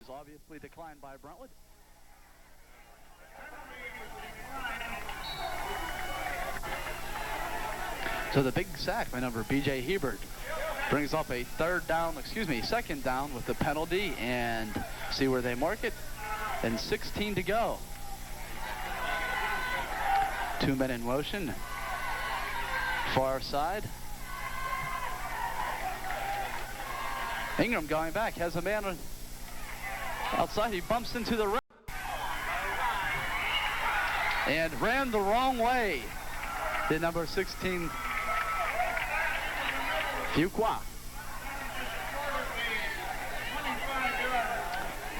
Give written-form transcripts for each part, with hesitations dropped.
is obviously declined by Brentwood. So the big sack by number B.J. Hebert brings up a second down with the penalty, and see where they mark it. And 16 to go. 2 men in motion. Far side. Ingram going back, has a man outside. He bumps into the right and ran the wrong way. The number 16, Fuqua.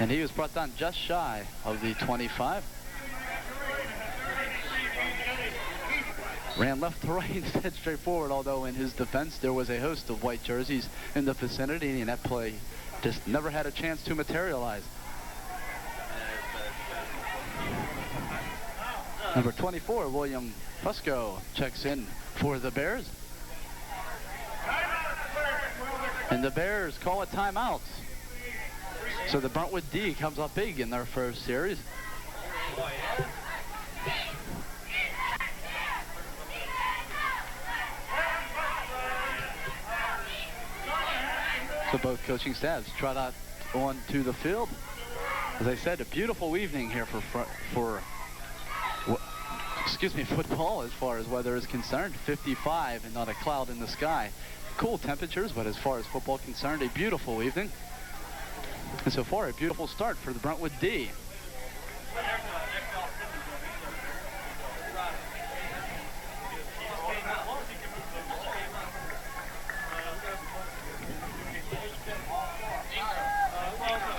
And he was brought down just shy of the 25. Ran left to right instead straight forward, although in his defense there was a host of white jerseys in the vicinity, and that play just never had a chance to materialize. Number 24, William Fusco, checks in for the Bears. And the Bears call a timeout. So the Brentwood D comes up big in their first series. So both coaching staffs trot out onto the field. As I said, a beautiful evening here for football as far as weather is concerned. 55 and not a cloud in the sky. Cool temperatures, but as far as football concerned, a beautiful evening. And so far, a beautiful start for the Brentwood D.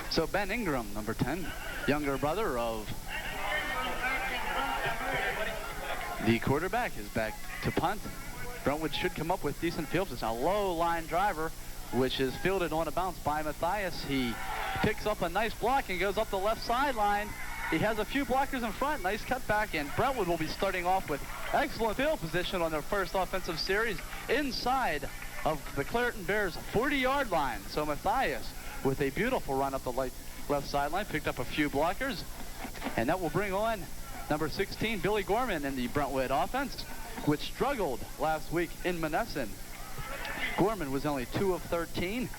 So Ben Ingram, number 10, younger brother of the quarterback, is back to punt. Brentwood should come up with decent fields. It's a low line driver, which is fielded on a bounce by Matthias. He picks up a nice block and goes up the left sideline. He has a few blockers in front. Nice cutback, and Brentwood will be starting off with excellent field position on their first offensive series inside of the Clairton Bears 40-yard line. So Matthias, with a beautiful run up the left sideline, picked up a few blockers, and that will bring on number 16, Billy Gorman, in the Brentwood offense, which struggled last week in Monessen. Gorman was only 2 of 13,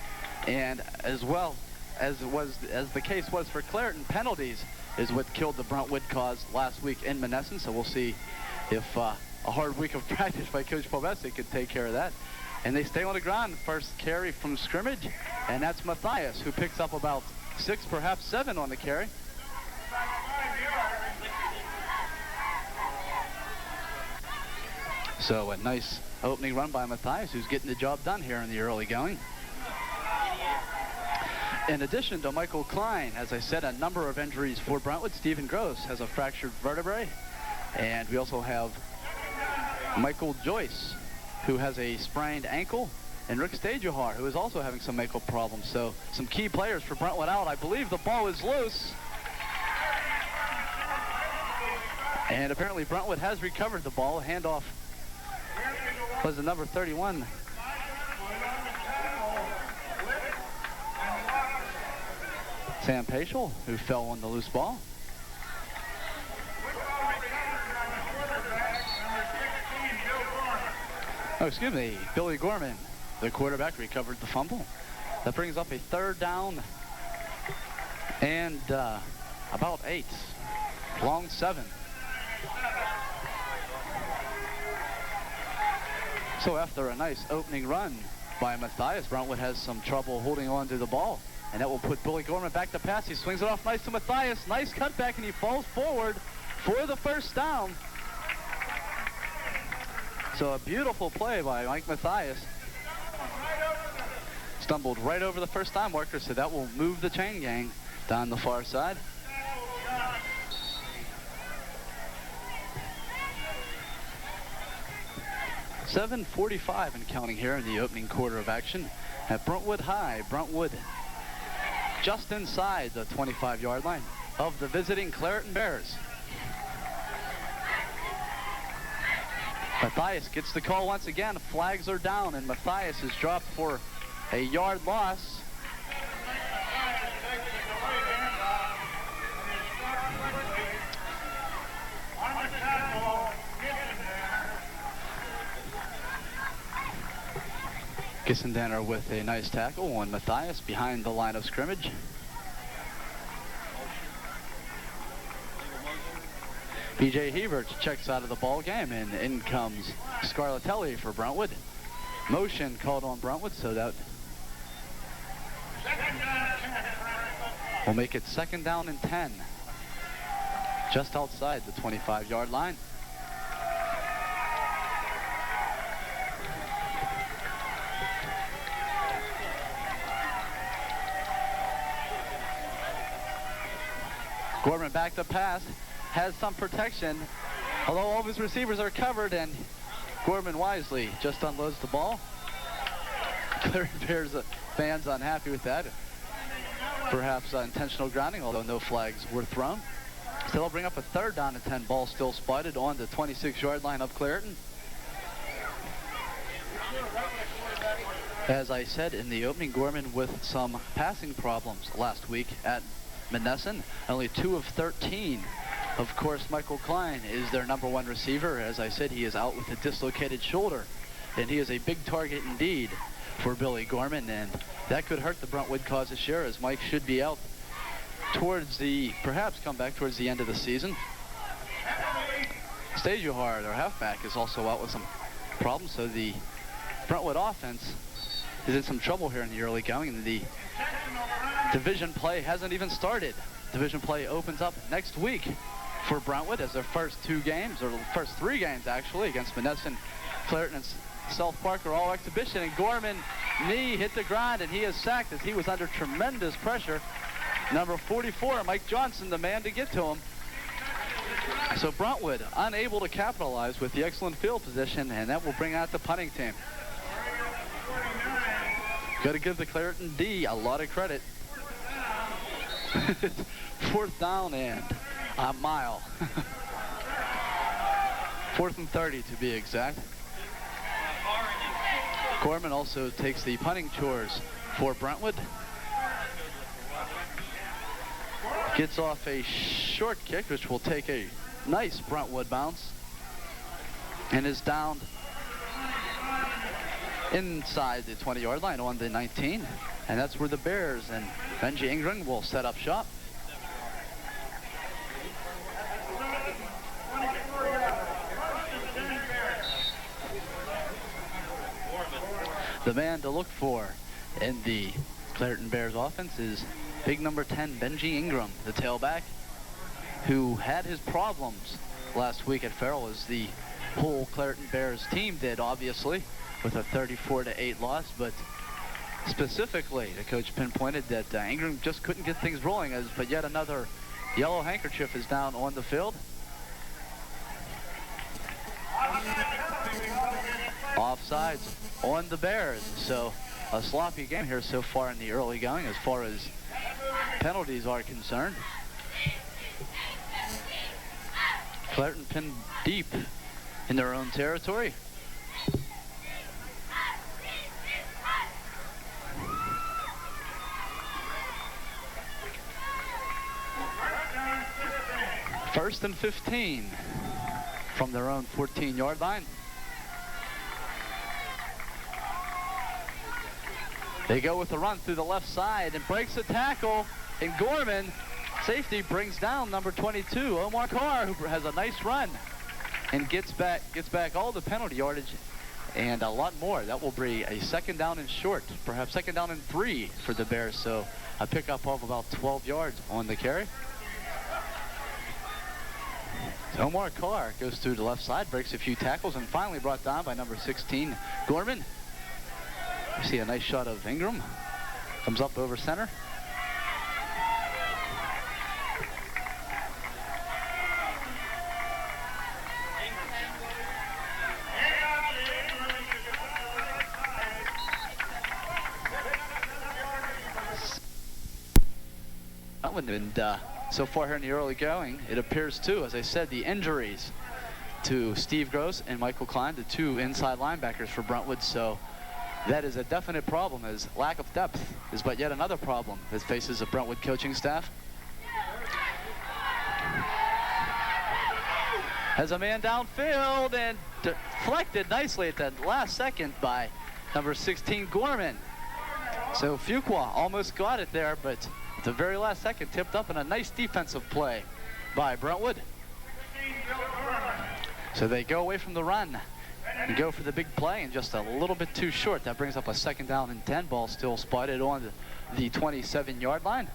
and as well as the case was for Clairton, penalties is what killed the Brentwood cause last week in Monessen. So we'll see if a hard week of practice by Coach Povesi could take care of that. And they stay on the ground. First carry from scrimmage, and that's Matthias, who picks up about 6, perhaps 7 on the carry. So a nice opening run by Matthias, who's getting the job done here in the early going. In addition to Michael Klein, as I said, a number of injuries for Brentwood. Stephen Gross has a fractured vertebrae, and we also have Michael Joyce, who has a sprained ankle, and Rick Stajuhar, who is also having some ankle problems. So some key players for Brentwood out. I believe the ball is loose. And apparently Brentwood has recovered the ball. Handoff was the number 31. Sam Paschal, who fell on the loose ball. Oh, excuse me, Billy Gorman, the quarterback, recovered the fumble. That brings up a 3rd down and about 8. Long 7. So after a nice opening run by Matthias, Brentwood has some trouble holding on to the ball. And that will put Billy Gorman back to pass. He swings it off nice to Matthias. Nice cutback, and he falls forward for the 1st down. So a beautiful play by Mike Matthias. Stumbled right over the 1st down marker, so that will move the chain gang down the far side. .45 and counting here in the opening quarter of action at Brentwood High. Brentwood just inside the 25-yard line of the visiting Clairton Bears. Matthias gets the call once again. Flags are down, and Matthias is dropped for a yard loss. Gissendaner with a nice tackle on Matthias behind the line of scrimmage. B.J. Hebert checks out of the ball game, and in comes Scarlatelli for Brentwood. Motion called on Brentwood, so that will make it 2nd down and 10. Just outside the 25-yard line. Gorman back to pass, has some protection, although all of his receivers are covered, and Gorman wisely just unloads the ball. Clairton Bears fans unhappy with that. Perhaps intentional grounding, although no flags were thrown. So they'll bring up a 3rd down and 10. Ball still spotted on the 26-yard line of Clairton. As I said in the opening, Gorman with some passing problems last week at Monessen. Only 2 of 13. Of course, Michael Klein is their #1 receiver. As I said, he is out with a dislocated shoulder, and he is a big target indeed for Billy Gorman, and that could hurt the Brentwood cause this year, as Mike should be out towards perhaps come back towards the end of the season. Stajuhar, their halfback, is also out with some problems, so the Brentwood offense is in some trouble here in the early going, and the division play hasn't even started. Division play opens up next week for Brentwood as their first 2 games, or first 3 games actually, against Monessen, Clairton, and South Park are all exhibition, and Gorman knee hit the ground, and he is sacked as he was under tremendous pressure. Number 44, Mike Johnson, the man to get to him. So Brentwood unable to capitalize with the excellent field position, and that will bring out the punting team. Got to give the Clairton D a lot of credit. 4th down and a mile. 4th and 30 to be exact. Gorman also takes the punting chores for Brentwood. Gets off a short kick, which will take a nice Brentwood bounce, and is down inside the 20-yard line on the 19. And that's where the Bears and Benji Ingram will set up shop. The man to look for in the Clairton Bears offense is big number 10, Benji Ingram, the tailback, who had his problems last week at Farrell, as the whole Clairton Bears team did, obviously, with a 34-8 loss. But specifically, the coach pinpointed that Ingram just couldn't get things rolling, but yet another yellow handkerchief is down on the field. Offsides on the Bears. So a sloppy game here so far in the early going as far as penalties are concerned. Clairton pinned deep in their own territory. First and 15 from their own 14-yard line. They go with the run through the left side and breaks a tackle, and Gorman, safety, brings down number 22, Omar Carr, who has a nice run and gets back all the penalty yardage and a lot more. That will bring a 2nd down and short, perhaps 2nd down and 3 for the Bears. So a pickup of about 12 yards on the carry. Omar Carr goes through the left side, breaks a few tackles, and finally brought down by number 16, Gorman. You see a nice shot of Ingram. Comes up over center. And so far here in the early going, it appears too, as I said, the injuries to Steve Gross and Michael Klein, the 2 inside linebackers for Brentwood. So that is a definite problem, as lack of depth is but yet another problem that faces the Brentwood coaching staff. Has a man downfield and deflected nicely at the last second by number 16, Gorman. So Fuqua almost got it there, but at the very last second, tipped up in a nice defensive play by Brentwood. So they go away from the run and go for the big play, and just a little bit too short. That brings up a 2nd down and 10. Ball still spotted on the 27-yard line.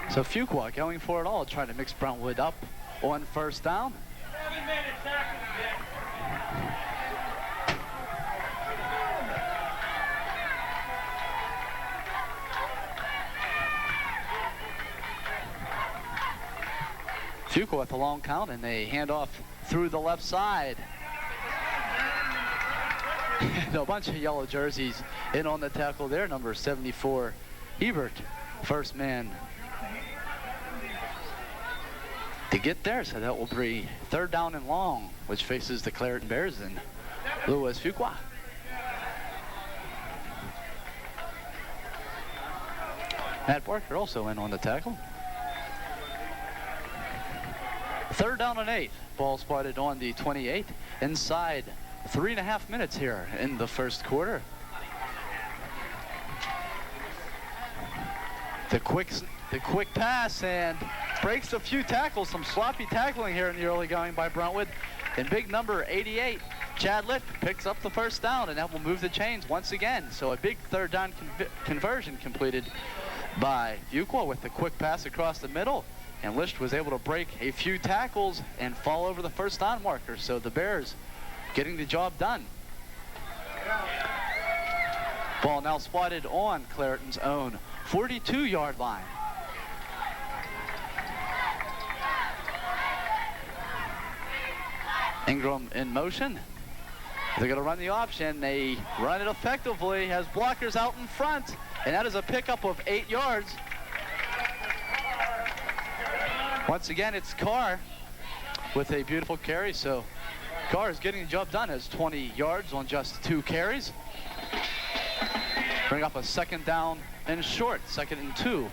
So Fuqua going for it all, trying to mix Brentwood up on 1st down. Fuqua with a long count, and they hand off through the left side. And a bunch of yellow jerseys in on the tackle there. Number 74, Ebert, first man to get there. So that will be 3rd down and long, which faces the Clairton Bears and Louis Fuqua. Matt Barker also in on the tackle. 3rd down and 8. Ball spotted on the 28. Inside 3.5 minutes here in the 1st quarter. The quick pass, and breaks a few tackles. Some sloppy tackling here in the early going by Brentwood. And big number 88, Chad Lipp, picks up the 1st down, and that will move the chains once again. So a big 3rd down conversion completed by Fuqua with the quick pass across the middle. And Licht was able to break a few tackles and fall over the 1st down marker. So the Bears getting the job done. Ball now spotted on Clairton's own 42-yard line. Ingram in motion. They're going to run the option. They run it effectively. Has blockers out in front. And that is a pickup of 8 yards. Once again, it's Carr with a beautiful carry. So Carr is getting the job done. Has 20 yards on just 2 carries. Bring up a 2nd down and short, 2nd and 2.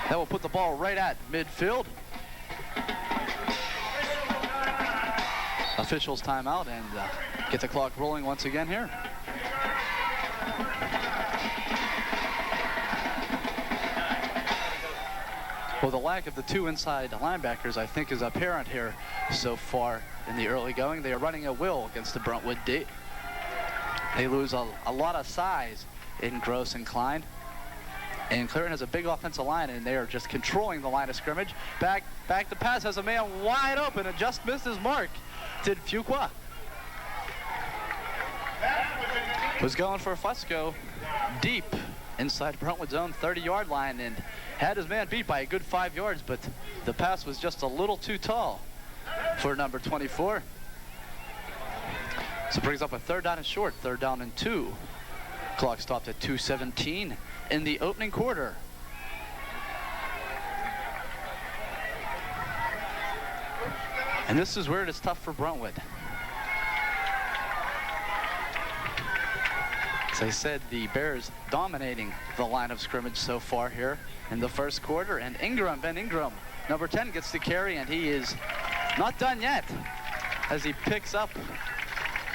That will put the ball right at midfield. Officials timeout and get the clock rolling once again here. Well, the lack of the 2 inside linebackers, I think, is apparent here so far in the early going. They are running a will against the Brentwood D. They lose a lot of size in Gross and Klein. And Clairton has a big offensive line, and they are just controlling the line of scrimmage. Back the pass, has a man wide open and just missed his mark. Did Fuqua. Was going for a Fusco deep inside Brentwood's own 30-yard line and had his man beat by a good 5 yards, but the pass was just a little too tall for number 24. So it brings up a 3rd down and short, 3rd down and 2. Clock stopped at 2:17 in the opening quarter. And this is where it is tough for Brentwood. As I said, the Bears dominating the line of scrimmage so far here in the 1st quarter. And Ben Ingram, number 10, gets the carry, and he is not done yet as he picks up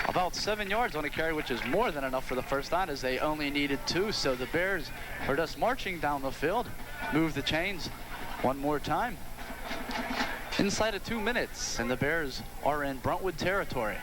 about 7 yards on a carry, which is more than enough for the 1st down, as they only needed 2. So the Bears are just marching down the field, move the chains one more time. Inside of 2 minutes, and the Bears are in Brentwood territory.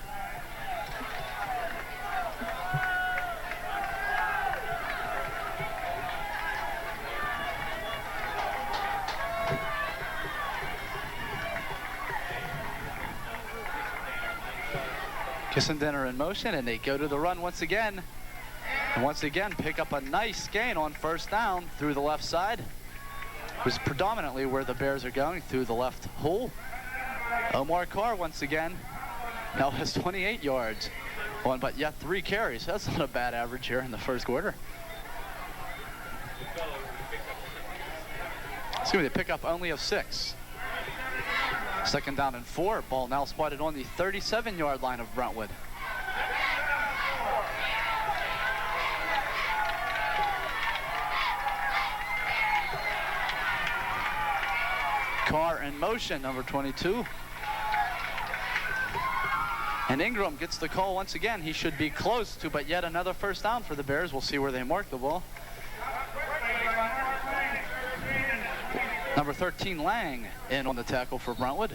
Kissendinner in motion, and they go to the run once again. And once again, pick up a nice gain on 1st down through the left side. It was predominantly where the Bears are going, through the left hole. Omar Carr once again now has 28 yards on, but yet 3 carries. That's not a bad average here in the 1st quarter. Excuse me, they pick up only of 6. 2nd down and 4. Ball now spotted on the 37-yard line of Brentwood. Carr in motion, number 22. And Ingram gets the call once again. He should be close to, but yet another first down for the Bears. We'll see where they mark the ball. Number 13, Lang, in on the tackle for Brentwood.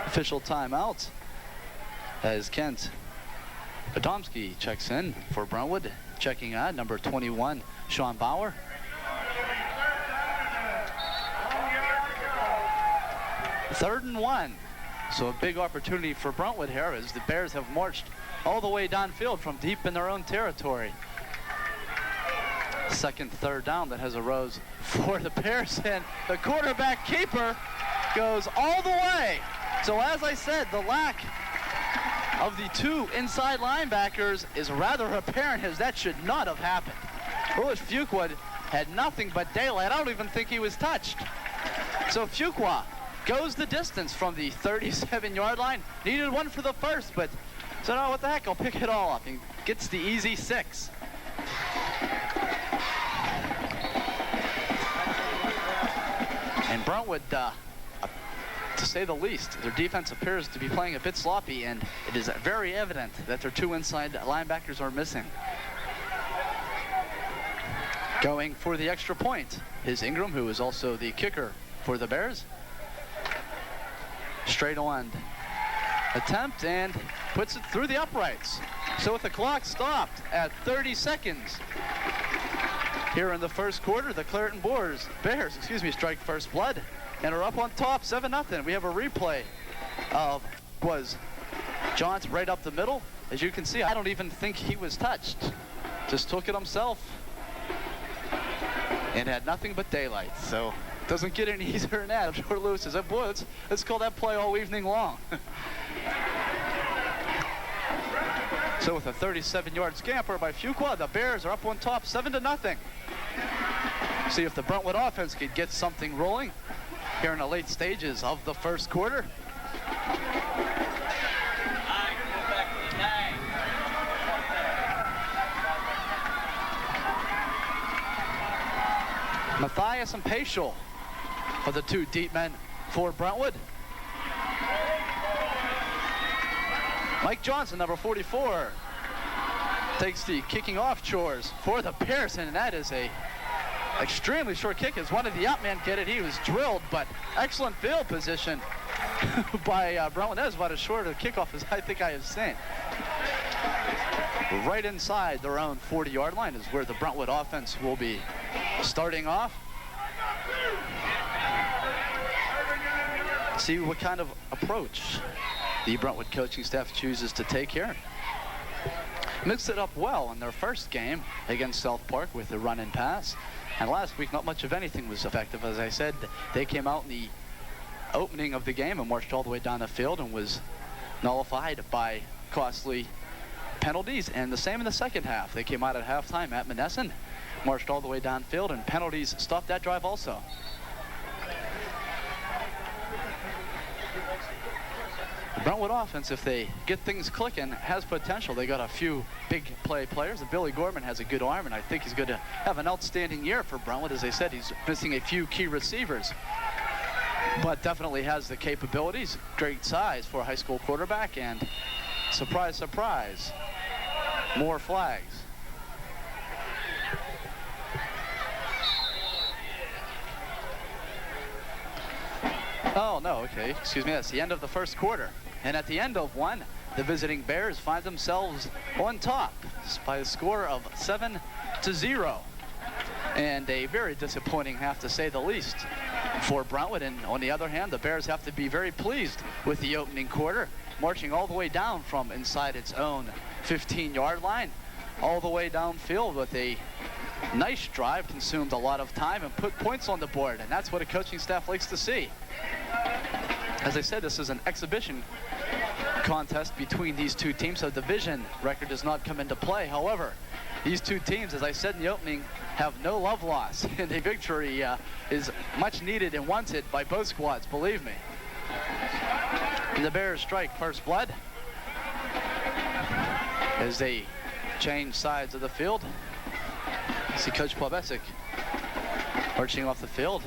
Official timeout as Kent Adomski checks in for Brentwood. Checking on number 21, Sean Bauer. Third and 1. So a big opportunity for Brentwood here as the Bears have marched all the way downfield from deep in their own territory. Second third down that has arose for the Bears, and the quarterback keeper goes all the way. So as I said, the lack of the two inside linebackers is rather apparent, as that should not have happened. Louis Fuqua had nothing but daylight. I don't even think he was touched. So Fuqua goes the distance from the 37-yard line. Needed one for the first, but said, oh, what the heck, I'll pick it all up. And gets the easy 6. And Brentwood, to say the least, their defense appears to be playing a bit sloppy, and it is very evident that their two inside linebackers are missing. Going for the extra point is Ingram, who is also the kicker for the Bears. Straight on attempt and puts it through the uprights. So with the clock stopped at 30 seconds here in the first quarter, the Clairton Bears strike first blood and are up on top 7-0. We have a replay of Johns right up the middle. As you can see, I don't even think he was touched. Just took it himself and had nothing but daylight. So it doesn't get any easier than that. I'm sure Lewis says, oh, boy, let's call that play all evening long. So with a 37-yard scamper by Fuqua, the Bears are up on top 7-0. See if the Brentwood offense could get something rolling here in the late stages of the first quarter. Matthias and Paschal are the two deep men for Brentwood. Mike Johnson, number 44, takes the kicking off chores for the Bears, and that is a extremely short kick. As one of the up men get it, he was drilled, but excellent field position by Brentwood. That is about as short a kickoff as I think I have seen. Right inside their own 40-yard line is where the Brentwood offense will be starting off. See what kind of approach the Brentwood coaching staff chooses to take here. Mixed it up well in their first game against South Park with the run and pass. And last week, not much of anything was effective. As I said, they came out in the opening of the game and marched all the way down the field and was nullified by costly penalties. And the same in the second half. They came out at halftime at Monessen, marched all the way downfield, and penalties stopped that drive also. The Brentwood offense, if they get things clicking, has potential. They got a few big players. And Billy Gorman has a good arm, and I think he's going to have an outstanding year for Brentwood. As I said, he's missing a few key receivers, but definitely has the capabilities. Great size for a high school quarterback, and surprise, surprise, more flags. Oh, no, okay, excuse me, that's the end of the first quarter. And at the end of one, the visiting Bears find themselves on top by a score of 7-0. And a very disappointing half, to say the least, for Brentwood. And on the other hand, the Bears have to be very pleased with the opening quarter, marching all the way down from inside its own 15-yard line, all the way downfield with a nice drive, consumed a lot of time and put points on the board. And that's what a coaching staff likes to see. As I said, this is an exhibition contest between these two teams, so division record does not come into play. However, these two teams, as I said in the opening, have no love loss, and a victory is much needed and wanted by both squads, believe me. And the Bears strike first blood as they change sides of the field. See Coach Plabesic marching off the field,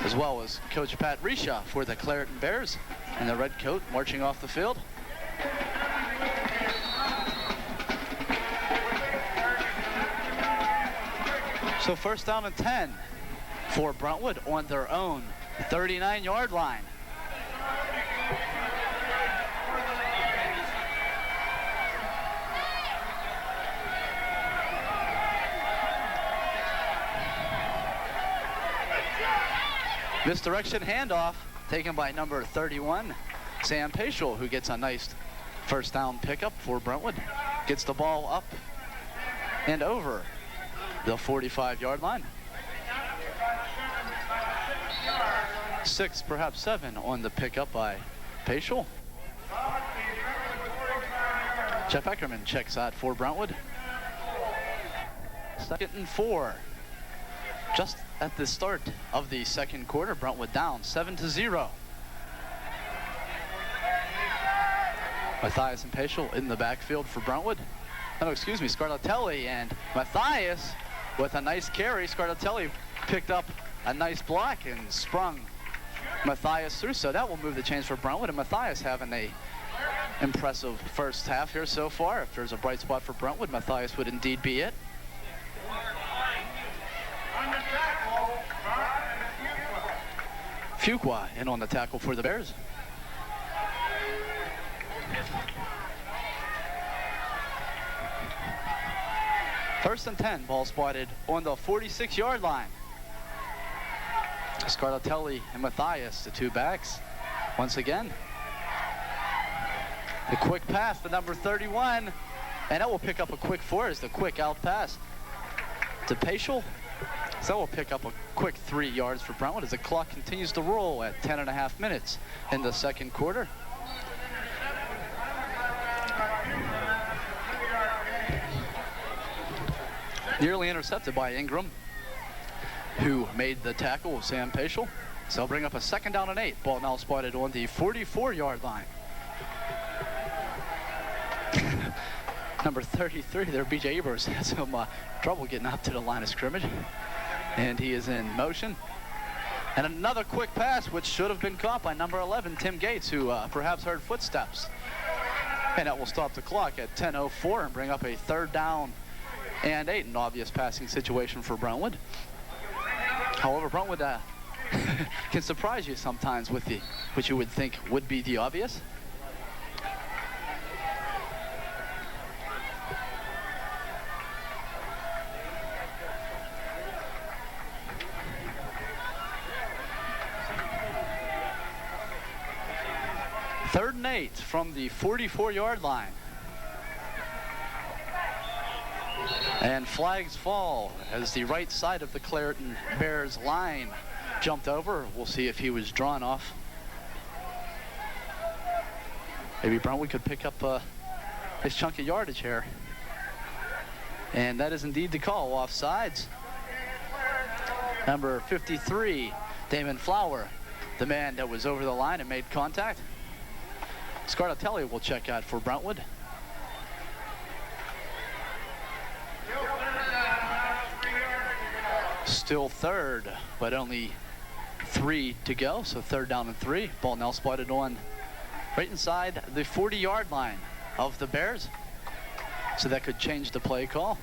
as well as Coach Pat Risha for the Clairton Bears in the red coat marching off the field. So first down and 10 for Brentwood on their own 39-yard line. Misdirection handoff taken by number 31, Sam Paschal, who gets a nice first down pickup for Brentwood. Gets the ball up and over the 45-yard line. 6, perhaps 7 on the pickup by Paschal. Jeff Eckerman checks out for Brentwood. 2nd and 4. Just at the start of the second quarter, Brentwood down 7-0. Matthias and Paschal in the backfield for Brentwood. Oh, excuse me, Scarlatelli and Matthias with a nice carry. Scarlatelli picked up a nice block and sprung Matthias through, so that will move the chains for Brentwood. And Matthias having a impressive first half here so far. If there's a bright spot for Brentwood, Matthias would indeed be it. Fuqua in on the tackle for the Bears. First and 10, ball spotted on the 46-yard line. Scarlatelli and Matthias, the two backs, once again. The quick pass to number 31, and that will pick up a quick 4 as the quick out pass to Paschal. So we'll pick up a quick 3 yards for Brentwood as the clock continues to roll at 10.5 minutes in the second quarter. Nearly intercepted by Ingram, who made the tackle with Sam Paschal. So they'll bring up a 2nd down and 8. Ball now spotted on the 44-yard line. Number 33 there, B.J. Ebers, had some trouble getting up to the line of scrimmage. And he is in motion. And another quick pass, which should have been caught by number 11, Tim Gates, who perhaps heard footsteps. And that will stop the clock at 10:04 and bring up a 3rd down and 8, an obvious passing situation for Brentwood. However, Brentwood can surprise you sometimes with what you would think would be the obvious. Third and 8 from the 44-yard line. And flags fall as the right side of the Clairton Bears line jumped over. We'll see if he was drawn off. Maybe Brentwood could pick up his chunk of yardage here. And that is indeed the call, offsides. Number 53, Damon Flower, the man that was over the line and made contact. Scarlatelli will check out for Brentwood. Still 3rd, but only 3 to go, so 3rd down and 3. Ball now spotted on right inside the 40-yard line of the Bears. So that could change the play call.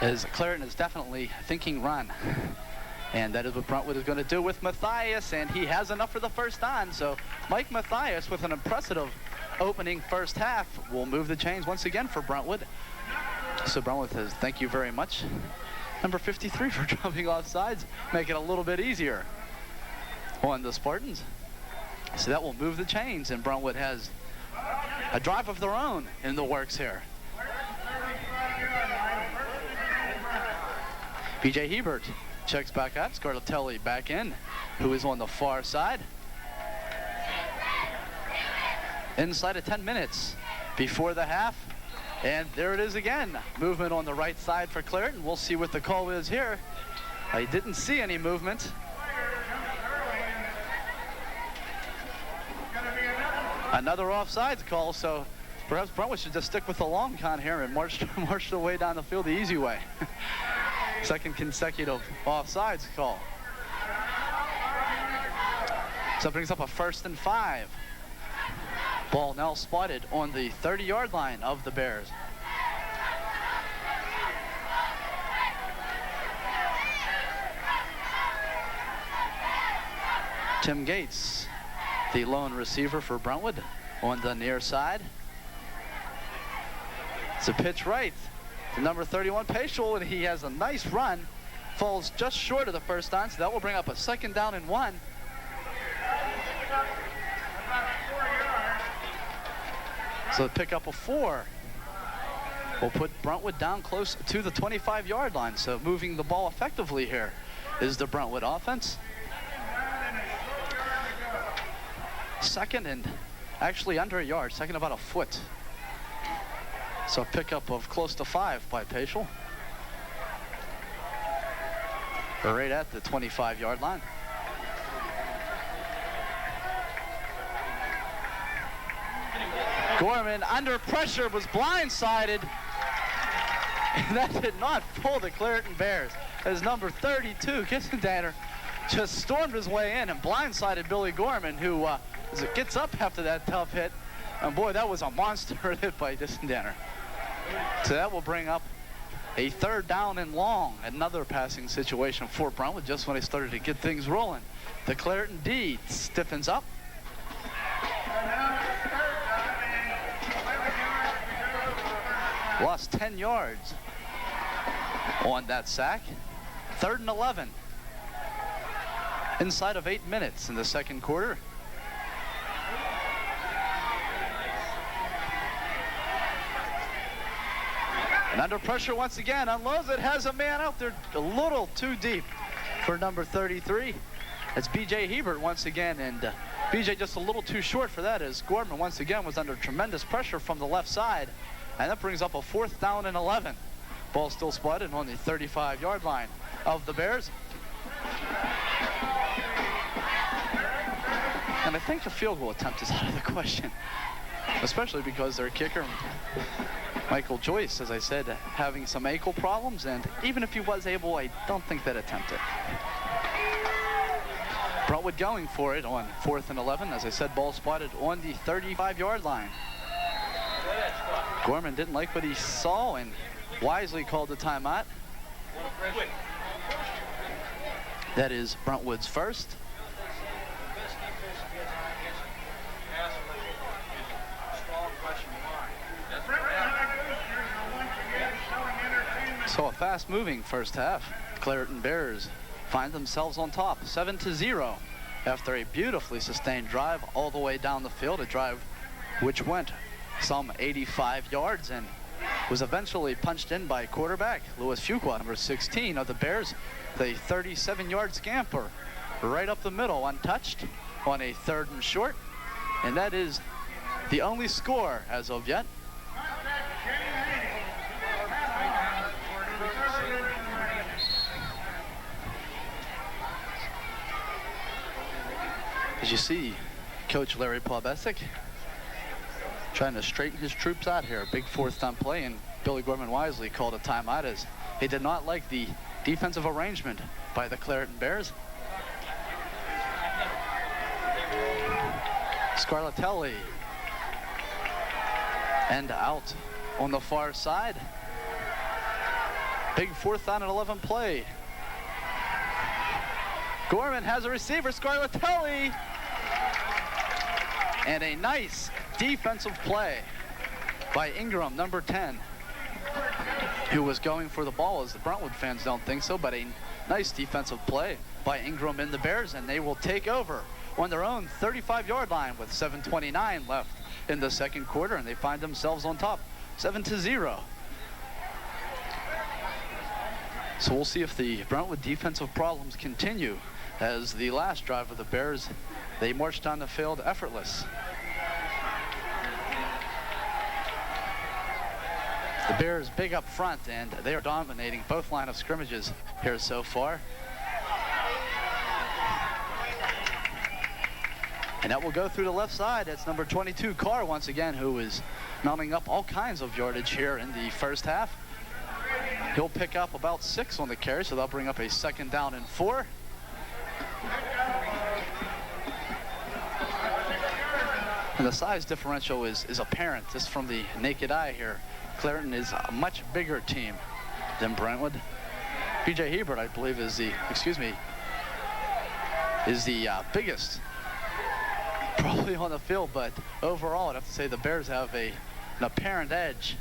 As Clairton is definitely thinking run. And that is what Brentwood is going to do with Matthias, and he has enough for the first down. So Mike Matthias, with an impressive opening first half, will move the chains once again for Brentwood. So Brentwood says, thank you very much, number 53, for dropping off sides, make it a little bit easier on the Spartans. So that will move the chains, and Brentwood has a drive of their own in the works here. B.J. Hebert checks back out. Scarlatelli back in, who is on the far side. Inside of 10 minutes before the half. And there it is again. Movement on the right side for Clairton. We'll see what the call is here. I didn't see any movement. Another offsides call, so Perhaps Brentwood should just stick with the long con here and march their way down the field the easy way. Second consecutive offsides call. So it brings up a 1st and 5. Ball now spotted on the 30-yard line of the Bears. Tim Gates, the lone receiver for Brentwood, on the near side. It's a pitch right to number 31, Paschal, and he has a nice run. Falls just short of the first down, so that will bring up a 2nd down and 1. So the pickup of 4 will put Brentwood down close to the 25-yard line. So moving the ball effectively here is the Brentwood offense. 2nd and actually under a yard, 2nd about a foot. So a pickup of close to 5 by Paschal. Right at the 25-yard line. Gorman under pressure was blindsided. And that did not fool the Clairton Bears, as number 32, Kissendaner, just stormed his way in and blindsided Billy Gorman, who gets up after that tough hit. And boy, that was a monster hit by Kissendaner. So that will bring up a 3rd down and long, another passing situation for Brentwood just when they started to get things rolling. The Clairton D stiffens up. Lost 10 yards on that sack. 3rd and 11. Inside of 8 minutes in the 2nd quarter. And under pressure once again, unloads it, has a man out there a little too deep for number 33. It's B.J. Hebert once again, and B.J. just a little too short for that, as Gorman once again was under tremendous pressure from the left side. And that brings up a 4th down and 11. Ball still spotted on the 35-yard line of the Bears. And I think the field goal attempt is out of the question, especially because their kicker, Michael Joyce, as I said, having some ankle problems, and even if he was able, I don't think that attempted. Brentwood going for it on 4th and 11. As I said, ball spotted on the 35-yard line. Gorman didn't like what he saw and wisely called the timeout. That is Brentwood's first. So a fast-moving first half. Clairton Bears find themselves on top, 7-0, after a beautifully sustained drive all the way down the field, a drive which went some 85 yards and was eventually punched in by quarterback Louis Fuqua, number 16 of the Bears. The 37-yard scamper right up the middle, untouched on a 3rd and short. And that is the only score as of yet. As you see, Coach Larry Plobesic trying to straighten his troops out here. Big 4th down play, and Billy Gorman wisely called a timeout as he did not like the defensive arrangement by the Clairton Bears. Scarlatelli and out on the far side. Big 4th down and 11 play. Gorman has a receiver, Scarlatelli, and a nice defensive play by Ingram, number 10, who was going for the ball, as the Brentwood fans don't think so, but a nice defensive play by Ingram and the Bears, and they will take over on their own 35-yard line with 7:29 left in the 2nd quarter, and they find themselves on top, 7-0. So we'll see if the Brentwood defensive problems continue, as the last drive of the Bears, they marched down the field effortless. The Bears big up front, and they are dominating both line of scrimmages here so far. And that will go through the left side. That's number 22, Carr, once again, who is mounting up all kinds of yardage here in the first half. He'll pick up about 6 on the carry, so they'll bring up a 2nd down and 4. And the size differential is apparent just from the naked eye here. Clairton is a much bigger team than Brentwood. B.J. Hebert, I believe, is the biggest probably on the field, but overall I'd have to say the Bears have an apparent edge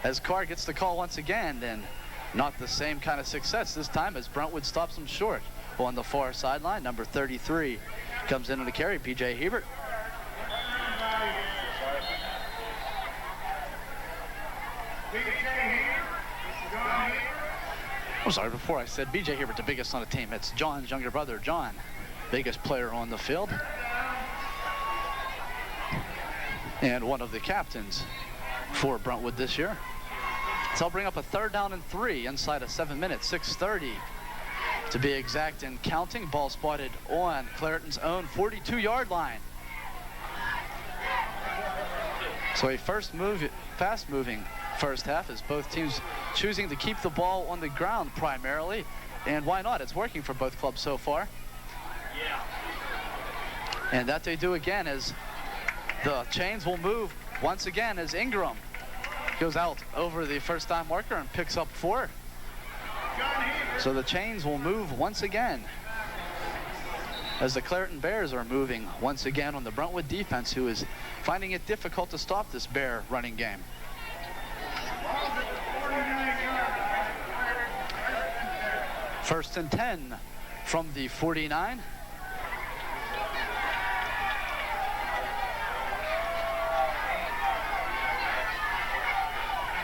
as Carr gets the call once again, and not the same kind of success this time as Brentwood stops him short on the far sideline. Number 33 comes in on the carry, B.J. Hebert. I'm sorry, before I said B.J. Hebert, the biggest on the team. It's John's younger brother, John, biggest player on the field. And one of the captains for Brentwood this year. So I'll bring up a 3rd down and 3 inside of 7 minutes, 6:30 to be exact and counting. Ball spotted on Clairton's own 42-yard line. So a fast-moving first half as both teams choosing to keep the ball on the ground primarily. And why not? It's working for both clubs so far. And that they do again as the chains will move once again as Ingram goes out over the first down marker and picks up 4. So the chains will move once again as the Clairton Bears are moving once again on the Brentwood defense, who is finding it difficult to stop this Bear running game. First and 10 from the 49.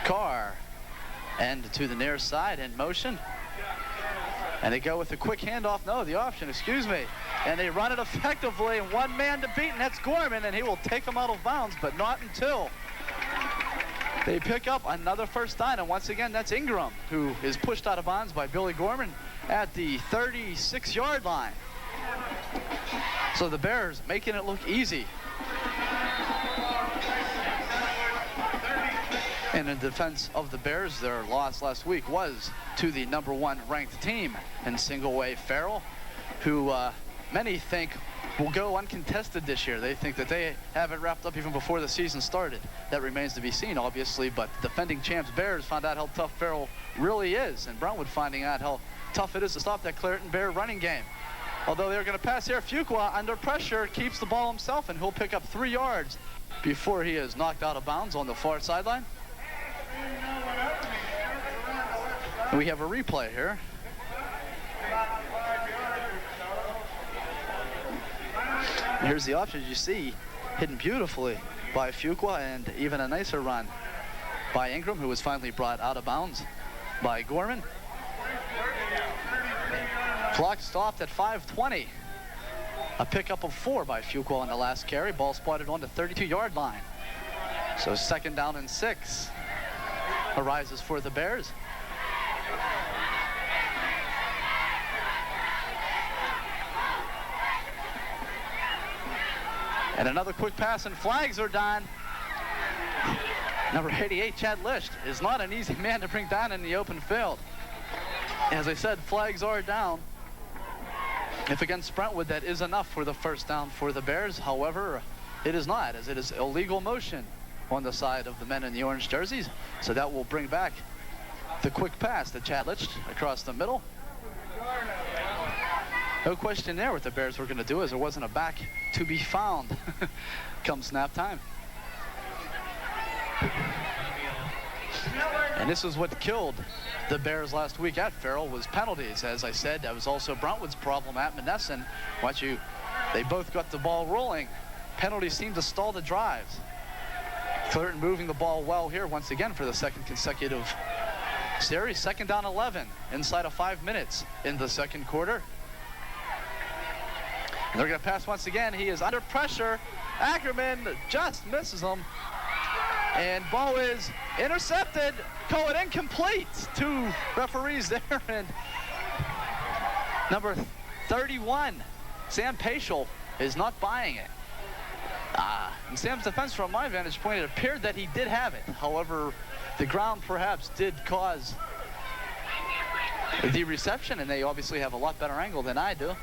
Carr, and to the near side in motion. And they go with a quick handoff. No, the option, excuse me. And they run it effectively, and one man to beat, and that's Gorman, and he will take him out of bounds, but not until they pick up another first down. And once again, that's Ingram, who is pushed out of bounds by Billy Gorman at the 36-yard line. So the Bears making it look easy. And in defense of the Bears, their loss last week was to the number 1 ranked team in single-way Farrell, who many think will go uncontested this year. They think that they have it wrapped up even before the season started. That remains to be seen, obviously, but defending champs Bears found out how tough Farrell really is, and Brentwood finding out how tough it is to stop that Clairton Bear running game. Although they're going to pass here, Fuqua under pressure keeps the ball himself, and he'll pick up 3 yards before he is knocked out of bounds on the far sideline. And we have a replay here. And here's the option, you see, hidden beautifully by Fuqua, and even a nicer run by Ingram, who was finally brought out of bounds by Gorman. Clock stopped at 5:20. A pickup of 4 by Fuqua on the last carry. Ball spotted on the 32-yard line. So 2nd down and 6 arises for the Bears. And another quick pass, and flags are down. Number 88, Chad Licht, is not an easy man to bring down in the open field. As I said, flags are down. If against Brentwood, that is enough for the first down for the Bears. However, it is not, as it is illegal motion on the side of the men in the orange jerseys. So that will bring back the quick pass to Chad Licht across the middle. No question there what the Bears were going to do, as there wasn't a back to be found come snap time. And this is what killed the Bears last week at Farrell, was penalties. As I said, that was also Brentwood's problem at Monessen. They both got the ball rolling. Penalties seemed to stall the drives. Clairton moving the ball well here once again for the 2nd consecutive series. 2nd down 11 inside of 5 minutes in the 2nd quarter. And they're going to pass once again. He is under pressure. Ackerman just misses him. And ball is intercepted. Call it incomplete. 2 referees there. And number 31, Sam Paschal, is not buying it. In Sam's defense, from my vantage point, it appeared that he did have it. However, the ground perhaps did cause the reception, and they obviously have a lot better angle than I do.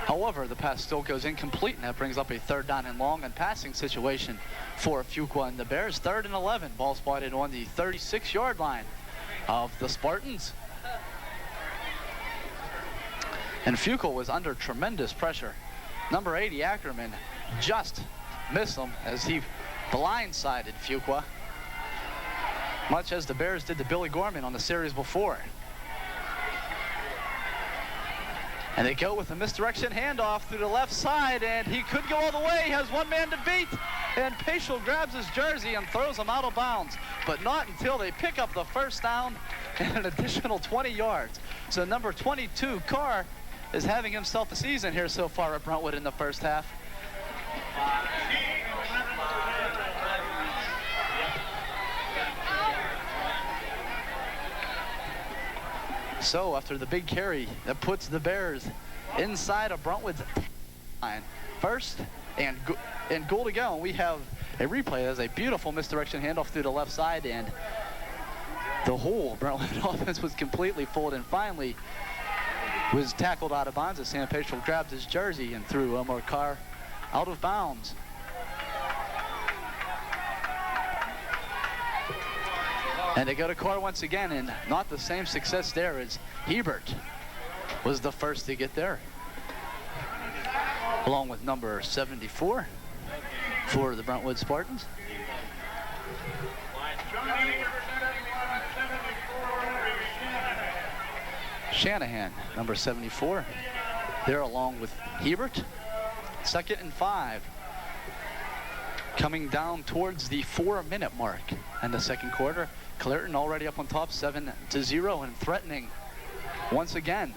However, the pass still goes incomplete, and that brings up a 3rd down and long and passing situation for Fuqua and the Bears. 3rd and 11. Ball spotted on the 36-yard line of the Spartans. And Fuqua was under tremendous pressure. Number 80, Ackerman, just missed him as he blindsided Fuqua, much as the Bears did to Billy Gorman on the series before. And they go with a misdirection handoff through the left side, and he could go all the way. He has one man to beat, and Paschal grabs his jersey and throws him out of bounds, but not until they pick up the 1st down and an additional 20 yards. So number 22, Carr, is having himself a season here so far at Brentwood in the 1st half. So after the big carry, that puts the Bears inside of Brentwood's line. 1st and goal to go. And we have a replay. There's a beautiful misdirection handoff through the left side, and the whole Brentwood offense was completely fooled, and finally was tackled out of bounds as Sam Paschal grabbed his jersey and threw Omar Carr out of bounds. And they go to Carr once again, and not the same success there as Hebert was the first to get there, along with number 74 for the Brentwood Spartans. Shanahan, number 74, there along with Hebert. 2nd and 5. Coming down towards the 4-minute mark in the 2nd quarter. Clairton already up on top, 7-0, and threatening once again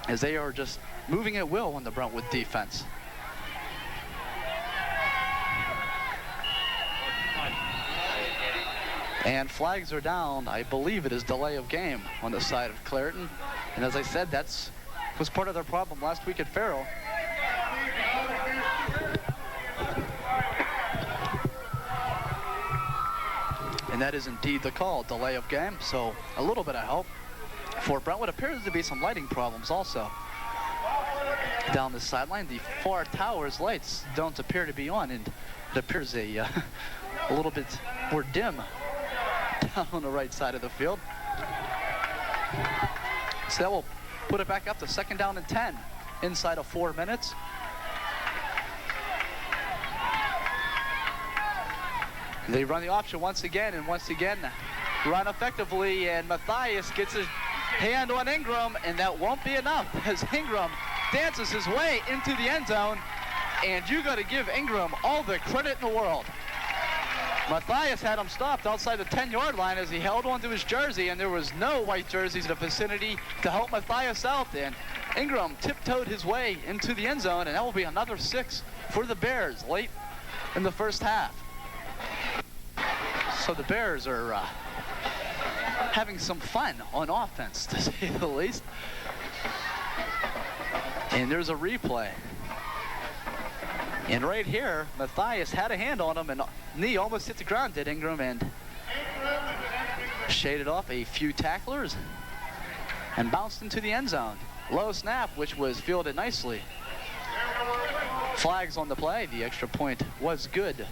as they are just moving at will on the Brentwood defense. And flags are down. I believe it is delay of game on the side of Clairton. And as I said, that was part of their problem last week at Farrell. And that is indeed the call, delay of game. So a little bit of help for Brentwood. Appears to be some lighting problems also down the sideline. The far tower's lights don't appear to be on, and it appears a little bit more dim down on the right side of the field. So that will put it back up to 2nd down and 10 inside of 4 minutes. They run the option once again, and once again run effectively, and Matthias gets his hand on Ingram, and that won't be enough as Ingram dances his way into the end zone, and you got to give Ingram all the credit in the world. Matthias had him stopped outside the 10-yard line as he held onto his jersey, and there was no white jerseys in the vicinity to help Matthias out, and Ingram tiptoed his way into the end zone, and that will be another 6 for the Bears late in the 1st half. So the Bears are having some fun on offense, to say the least. And there's a replay. And right here, Matthias had a hand on him, and knee almost hit the ground, did Ingram, and shaded off a few tacklers and bounced into the end zone. Low snap, which was fielded nicely. Flags on the play. The extra point was good.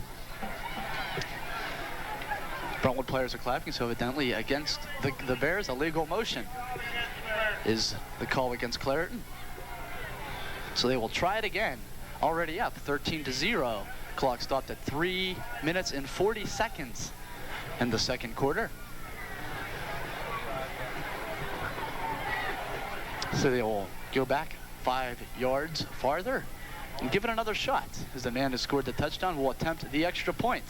Brentwood players are clapping, so evidently against the Bears, a legal motion is the call against Clairton. So they will try it again. Already up 13-0. Clock stopped at 3 minutes and 40 seconds in the 2nd quarter. So they will go back 5 yards farther and give it another shot as the man who scored the touchdown will attempt the extra point.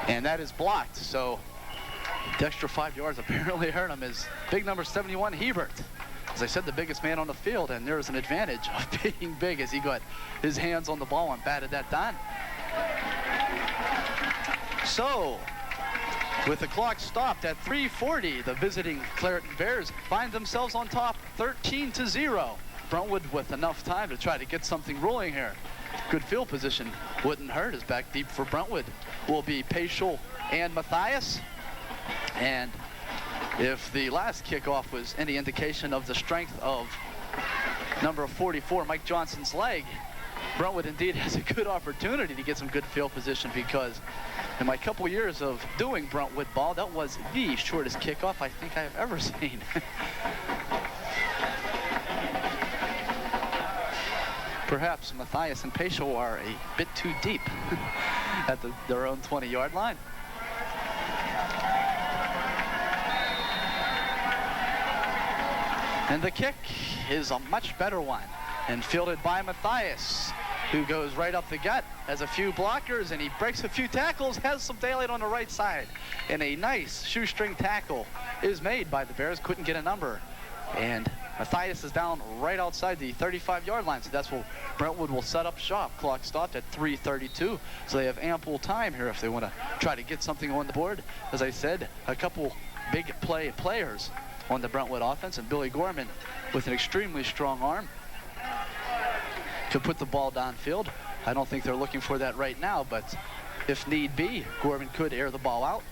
And that is blocked, so the extra 5 yards apparently hurt him is big number 71, Hebert. As I said, the biggest man on the field, and there's an advantage of being big as he got his hands on the ball and batted that down. So, with the clock stopped at 3:40, the visiting Clairton Bears find themselves on top 13-0. Brentwood with enough time to try to get something rolling here good field position wouldn't hurt, as back deep for Brentwood will be Paschal and Matthias. And if the last kickoff was any indication of the strength of number 44, Mike Johnson's leg, Brentwood indeed has a good opportunity to get some good field position, because in my couple years of doing Brentwood ball, that was the shortest kickoff I think I have ever seen. Perhaps Matthias and Paschal are a bit too deep at their own 20-yard line. And the kick is a much better one, and fielded by Matthias, who goes right up the gut, has a few blockers, and he breaks a few tackles, has some daylight on the right side. And a nice shoestring tackle is made by the Bears, couldn't get a number. And Matthias is down right outside the 35-yard line, so that's where Brentwood will set up shop. Clock stopped at 3:32, so they have ample time here if they want to try to get something on the board. As I said, a couple big players on the Brentwood offense, and Billy Gorman with an extremely strong arm to put the ball downfield. I don't think they're looking for that right now, but if need be, Gorman could air the ball out.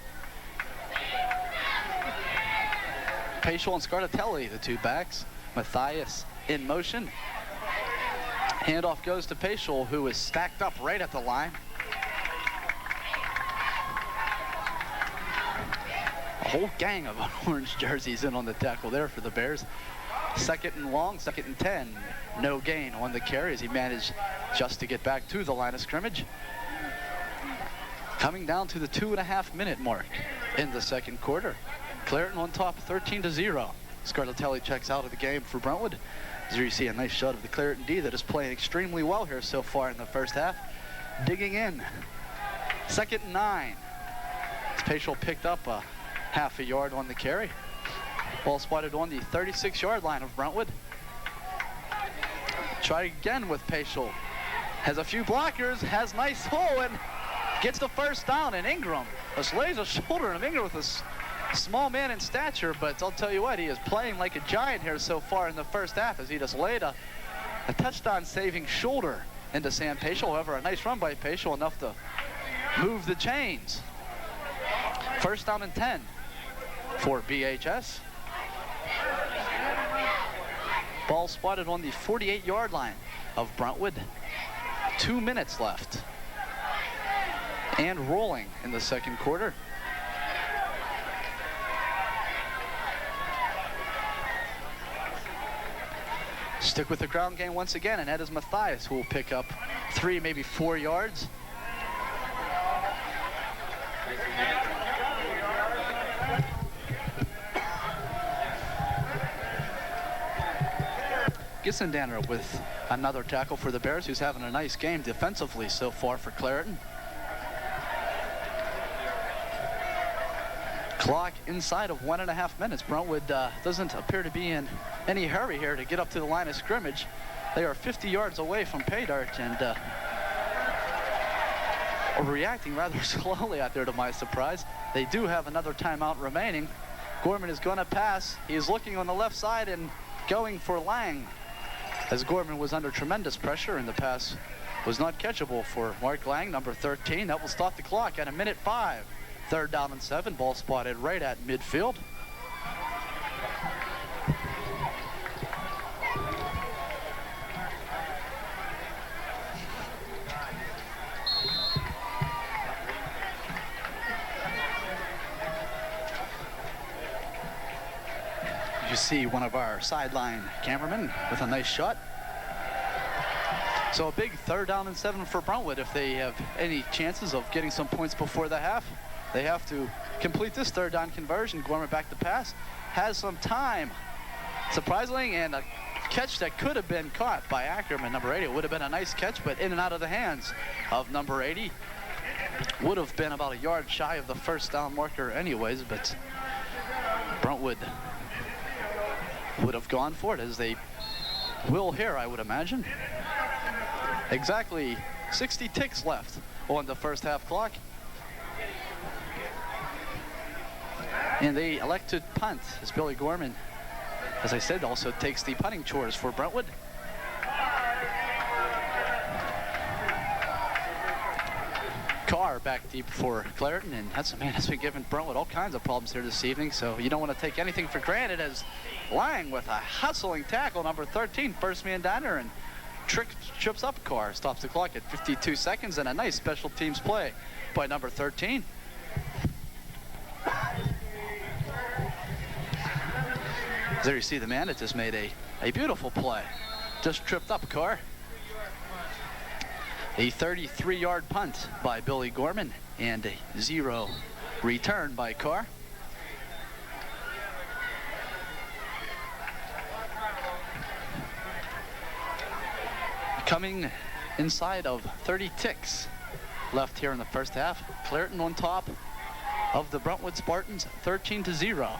Paschal and Scartatelli, the two backs. Matthias in motion. Handoff goes to Paschal, who is stacked up right at the line. A whole gang of orange jerseys in on the tackle there for the Bears. Second and long, 2nd and 10. No gain on the carry as he managed just to get back to the line of scrimmage. Coming down to the 2.5-minute mark in the second quarter. Clairton on top 13-0. Scartatelli checks out of the game for Brentwood. As you see a nice shot of the Clairton D that is playing extremely well here so far in the first half. Digging in. 2nd and 9. As Paschal picked up a half a yard on the carry. Ball spotted on the 36-yard line of Brentwood. Try again with Paschal. Has a few blockers, has nice hole, and gets the first down. And Ingram just lays a shoulder on Ingram with a small man in stature, but I'll tell you what, he is playing like a giant here so far in the first half, as he just laid a touchdown-saving shoulder into Sam Paschal. However, a nice run by Paschal, enough to move the chains. First down and 10 for BHS. Ball spotted on the 48-yard line of Brentwood. 2 minutes left. And rolling in the second quarter. Stick with the ground game once again, and that is Matthias, who will pick up 3, maybe 4 yards. Gissendaner with another tackle for the Bears, who's having a nice game defensively so far for Clairton. Clock inside of 1.5 minutes. Brentwood doesn't appear to be in any hurry here to get up to the line of scrimmage. They are 50 yards away from pay dirt and are reacting rather slowly out there, to my surprise. They do have another timeout remaining. Gorman is going to pass. He is looking on the left side and going for Lang, as Gorman was under tremendous pressure, and the pass was not catchable for Mark Lang, number 13. That will stop the clock at 1:05. 3rd down and 7. Ball spotted right at midfield. You see one of our sideline cameramen with a nice shot. So a big 3rd down and 7 for Brentwood. If they have any chances of getting some points before the half, they have to complete this 3rd down conversion. Gorman back to pass, has some time, surprisingly, and a catch that could have been caught by Ackerman, number 80. It would have been a nice catch, but in and out of the hands of number 80. Would have been about a yard shy of the 1st down marker anyways, but Brentwood would have gone for it, as they will here, I would imagine. Exactly 60 ticks left on the first half clock. And they elect to punt, as Billy Gorman, as I said, also takes the punting chores for Brentwood. Carr back deep for Clairton, and that's a man that's been giving Brentwood all kinds of problems here this evening, so you don't want to take anything for granted as Lang with a hustling tackle, number 13, first man down there, and trips up Carr, stops the clock at 52 seconds, and a nice special teams play by number 13. There you see the man that just made a beautiful play. Just tripped up Carr. A 33-yard punt by Billy Gorman and a 0 return by Carr. Coming inside of 30 ticks left here in the first half. Clairton on top of the Brentwood Spartans, 13-0.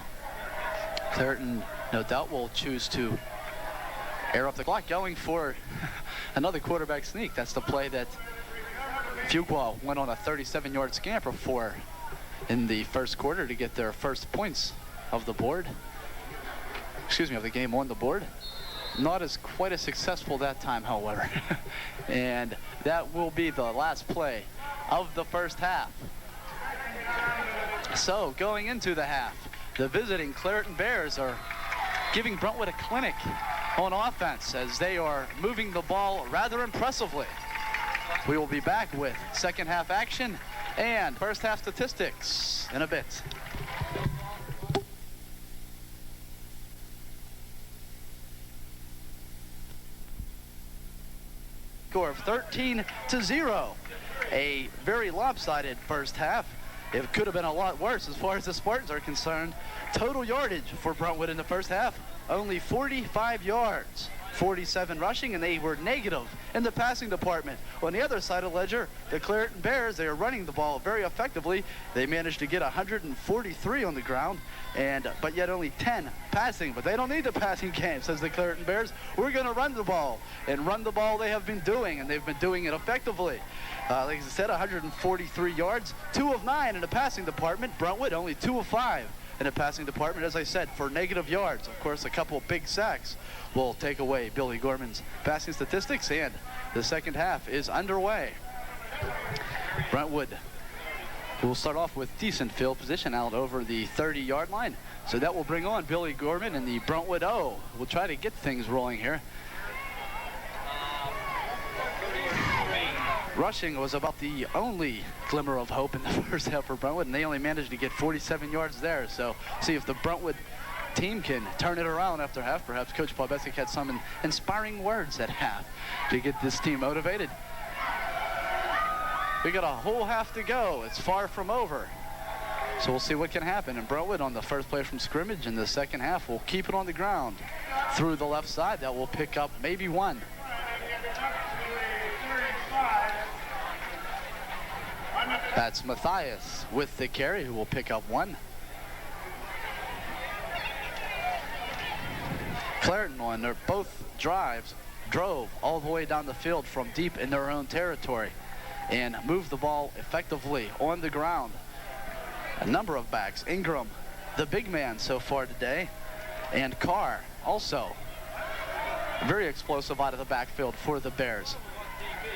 Clairton, no doubt, will choose to air up the clock, going for another quarterback sneak. That's the play that Fuqua went on a 37-yard scamper for in the first quarter to get their first points of the board. Excuse me, of the game on the board. Not as quite as successful that time, however. And that will be the last play of the first half. So going into the half, the visiting Clairton Bears are giving Brentwood a clinic on offense as they are moving the ball rather impressively. We will be back with second half action and first half statistics in a bit. Score of 13-0. A very lopsided first half. It could have been a lot worse as far as the Spartans are concerned. Total yardage for Brentwood in the first half, only 45 yards. 47 rushing, and they were negative in the passing department. On the other side of the ledger, the Clairton Bears, they are running the ball very effectively. They managed to get 143 on the ground, but yet only 10 passing. But they don't need the passing game, says the Clairton Bears. We're going to run the ball, and run the ball they have been doing, and they've been doing it effectively. Like I said, 143 yards, 2 of 9 in the passing department. Brentwood only 2 of 5 in the passing department, as I said, for negative yards. Of course, a couple of big sacks will take away Billy Gorman's passing statistics, and the second half is underway. Brentwood will start off with decent field position out over the 30-yard line, so that will bring on Billy Gorman and the Brentwood O. We'll try to get things rolling here. Rushing was about the only glimmer of hope in the first half for Brentwood, and they only managed to get 47 yards there. So see if the Brentwood team can turn it around after half. Perhaps Coach Paul Bessick had some inspiring words at half to get this team motivated. We got a whole half to go. It's far from over. So we'll see what can happen. And Brentwood on the first play from scrimmage in the second half will keep it on the ground through the left side. That will pick up maybe one. That's Matthias with the carry, who will pick up one. Clairton on their both drives drove all the way down the field from deep in their own territory and moved the ball effectively on the ground. A number of backs, Ingram, the big man so far today, and Carr also very explosive out of the backfield for the Bears.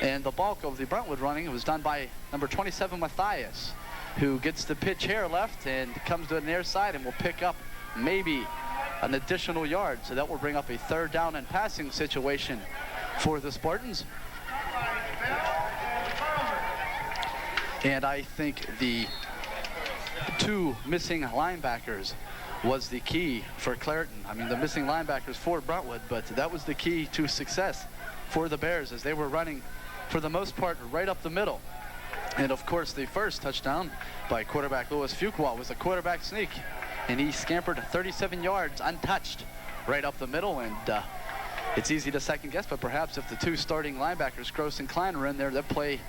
And the bulk of the Brentwood running was done by number 27, Matthias, who gets the pitch here left and comes to the near side and will pick up maybe an additional yard. So that will bring up a third down and passing situation for the Spartans. And I think the 2 missing linebackers was the key for Clairton. I mean, the missing linebackers for Brentwood, but that was the key to success for the Bears as they were running for the most part right up the middle. And of course, the first touchdown by quarterback Louis Fuqua was a quarterback sneak, and he scampered 37 yards untouched right up the middle. And it's easy to second guess, but perhaps if the 2 starting linebackers, Gross and Klein, were in there, that play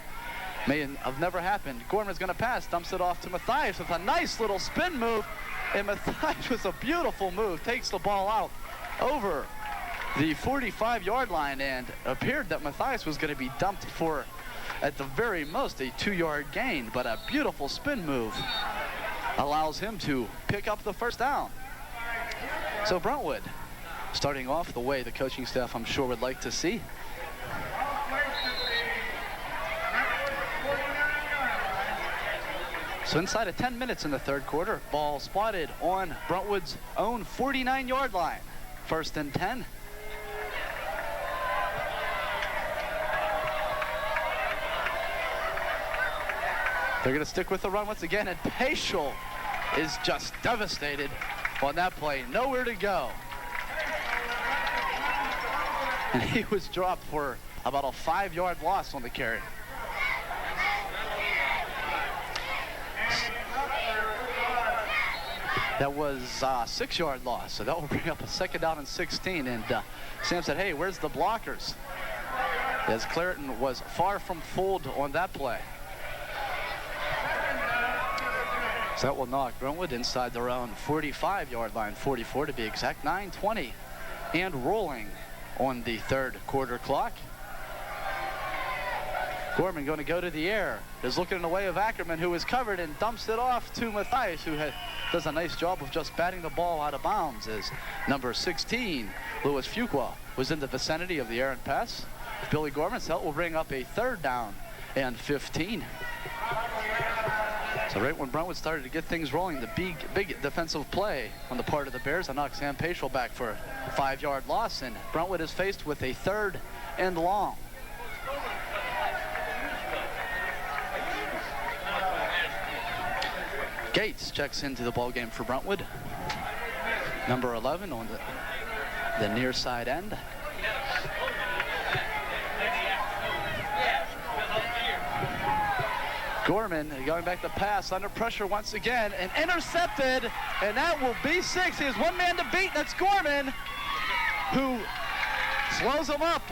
may have never happened. Gorman's going to pass, dumps it off to Matthias with a nice little spin move, and Matthias with a beautiful move takes the ball out over the 45-yard line, and appeared that Matthias was going to be dumped for, at the very most, a 2-yard gain, but a beautiful spin move allows him to pick up the first down. So Brentwood starting off the way the coaching staff, I'm sure, would like to see. So inside of 10 minutes in the third quarter, ball spotted on Brentwood's own 49-yard line. 1st and 10. They're going to stick with the run once again, and Paschal is just devastated on that play. Nowhere to go. And he was dropped for about a 5-yard loss on the carry. That was a 6-yard loss, so that will bring up a 2nd down and 16. And Sam said, hey, where's the blockers? As Clairton was far from fooled on that play. So that will knock Brentwood inside their own 45-yard line, 44 to be exact, 9:20 and rolling on the third quarter clock. Gorman going to go to the air, is looking in the way of Ackerman, who is covered, and dumps it off to Matthias, who does a nice job of just batting the ball out of bounds, as number 16, Louis Fuqua, was in the vicinity of the errant pass. Billy Gorman's help will bring up a 3rd down and 15. So right when Brentwood started to get things rolling, the big defensive play on the part of the Bears, I knocked Sam Paschal back for a 5-yard loss, and Brentwood is faced with a 3rd and long. Gates checks into the ball game for Brentwood. Number 11 on the near side end. Gorman going back to pass, under pressure once again, and intercepted, and that will be 6. He has one man to beat, that's Gorman, who slows him up.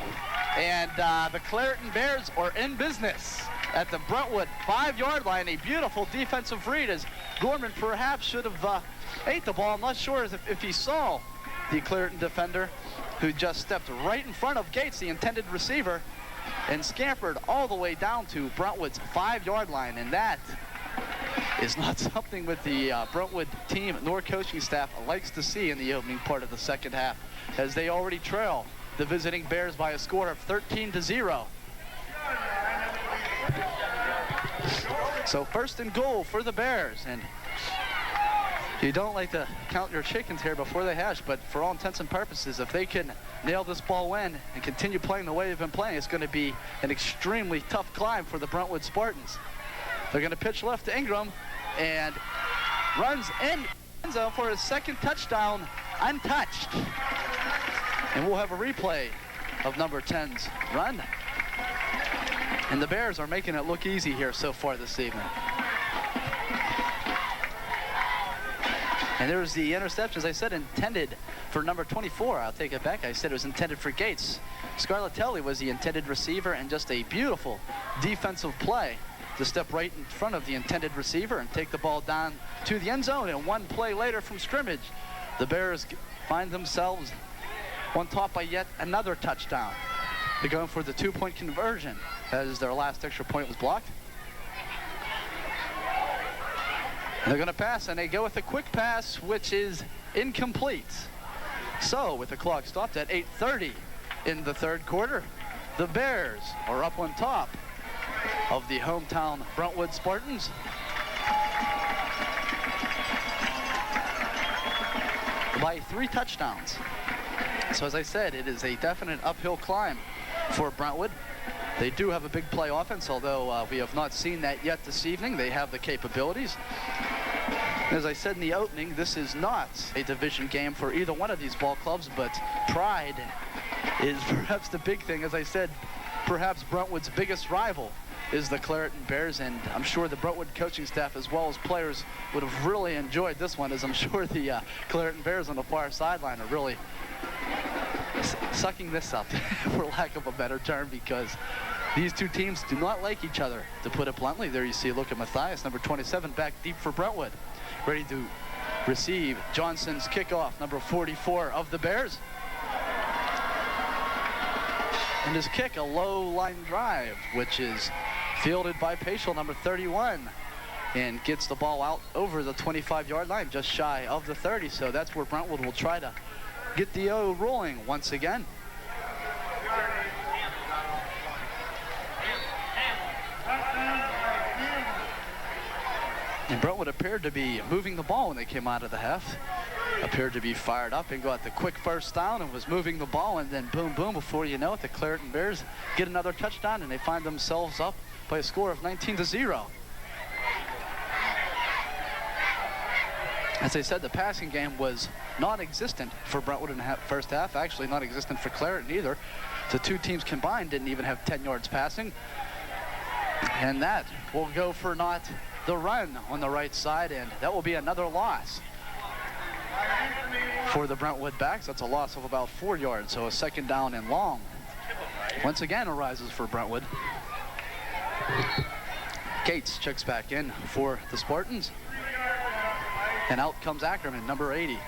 And the Clairton Bears are in business at the Brentwood 5-yard line. A beautiful defensive read, as Gorman perhaps should have ate the ball. I'm not sure if he saw the Clairton defender, who just stepped right in front of Gates, the intended receiver, and scampered all the way down to Brentwood's 5-yard line. And that is not something that the Brentwood team nor coaching staff likes to see in the opening part of the second half, as they already trail the visiting Bears by a score of 13-0. So 1st and goal for the Bears, and you don't like to count your chickens here before they hatch, but for all intents and purposes, if they can nail this ball in and continue playing the way they've been playing, it's going to be an extremely tough climb for the Brentwood Spartans. They're going to pitch left to Ingram, and runs in end zone for his 2nd touchdown untouched. And we'll have a replay of number 10's run. And the Bears are making it look easy here so far this evening. And there's the interception, as I said, intended for number 24. I'll take it back. I said it was intended for Gates. Scarlatelli was the intended receiver, and just a beautiful defensive play to step right in front of the intended receiver and take the ball down to the end zone. And one play later from scrimmage, the Bears find themselves on top by yet another touchdown. They're going for the 2-point conversion, as their last extra point was blocked. And they're going to pass, and they go with a quick pass, which is incomplete. So with the clock stopped at 8:30 in the third quarter, the Bears are up on top of the hometown Brentwood Spartans. By 3 touchdowns. So as I said, it is a definite uphill climb for Brentwood. They do have a big play offense, although we have not seen that yet this evening. They have the capabilities. As I said in the opening, this is not a division game for either one of these ball clubs, but pride is perhaps the big thing. As I said, perhaps Brentwood's biggest rival is the Clairton Bears, and I'm sure the Brentwood coaching staff as well as players would have really enjoyed this one, as I'm sure the Clairton Bears on the far sideline are really sucking this up, for lack of a better term, because these two teams do not like each other, to put it bluntly. There you see, look at Matthias, number 27, back deep for Brentwood, ready to receive Johnson's kickoff, number 44 of the Bears. And his kick, a low line drive, which is fielded by Paschal, number 31, and gets the ball out over the 25-yard line, just shy of the 30. So that's where Brentwood will try to get the O rolling once again. And Brentwood appeared to be moving the ball when they came out of the half. Appeared to be fired up and got the quick first down and was moving the ball, and then boom, boom, before you know it, the Clairton Bears get another touchdown and they find themselves up by a score of 19-0. As I said, the passing game was non-existent for Brentwood in the first half, actually non-existent for Clairton either. The two teams combined didn't even have 10 yards passing. And that will go for not the run on the right side, and that will be another loss for the Brentwood backs. That's a loss of about 4 yards, so a second down and long once again arises for Brentwood. Gates checks back in for the Spartans, and out comes Ackerman, number 80.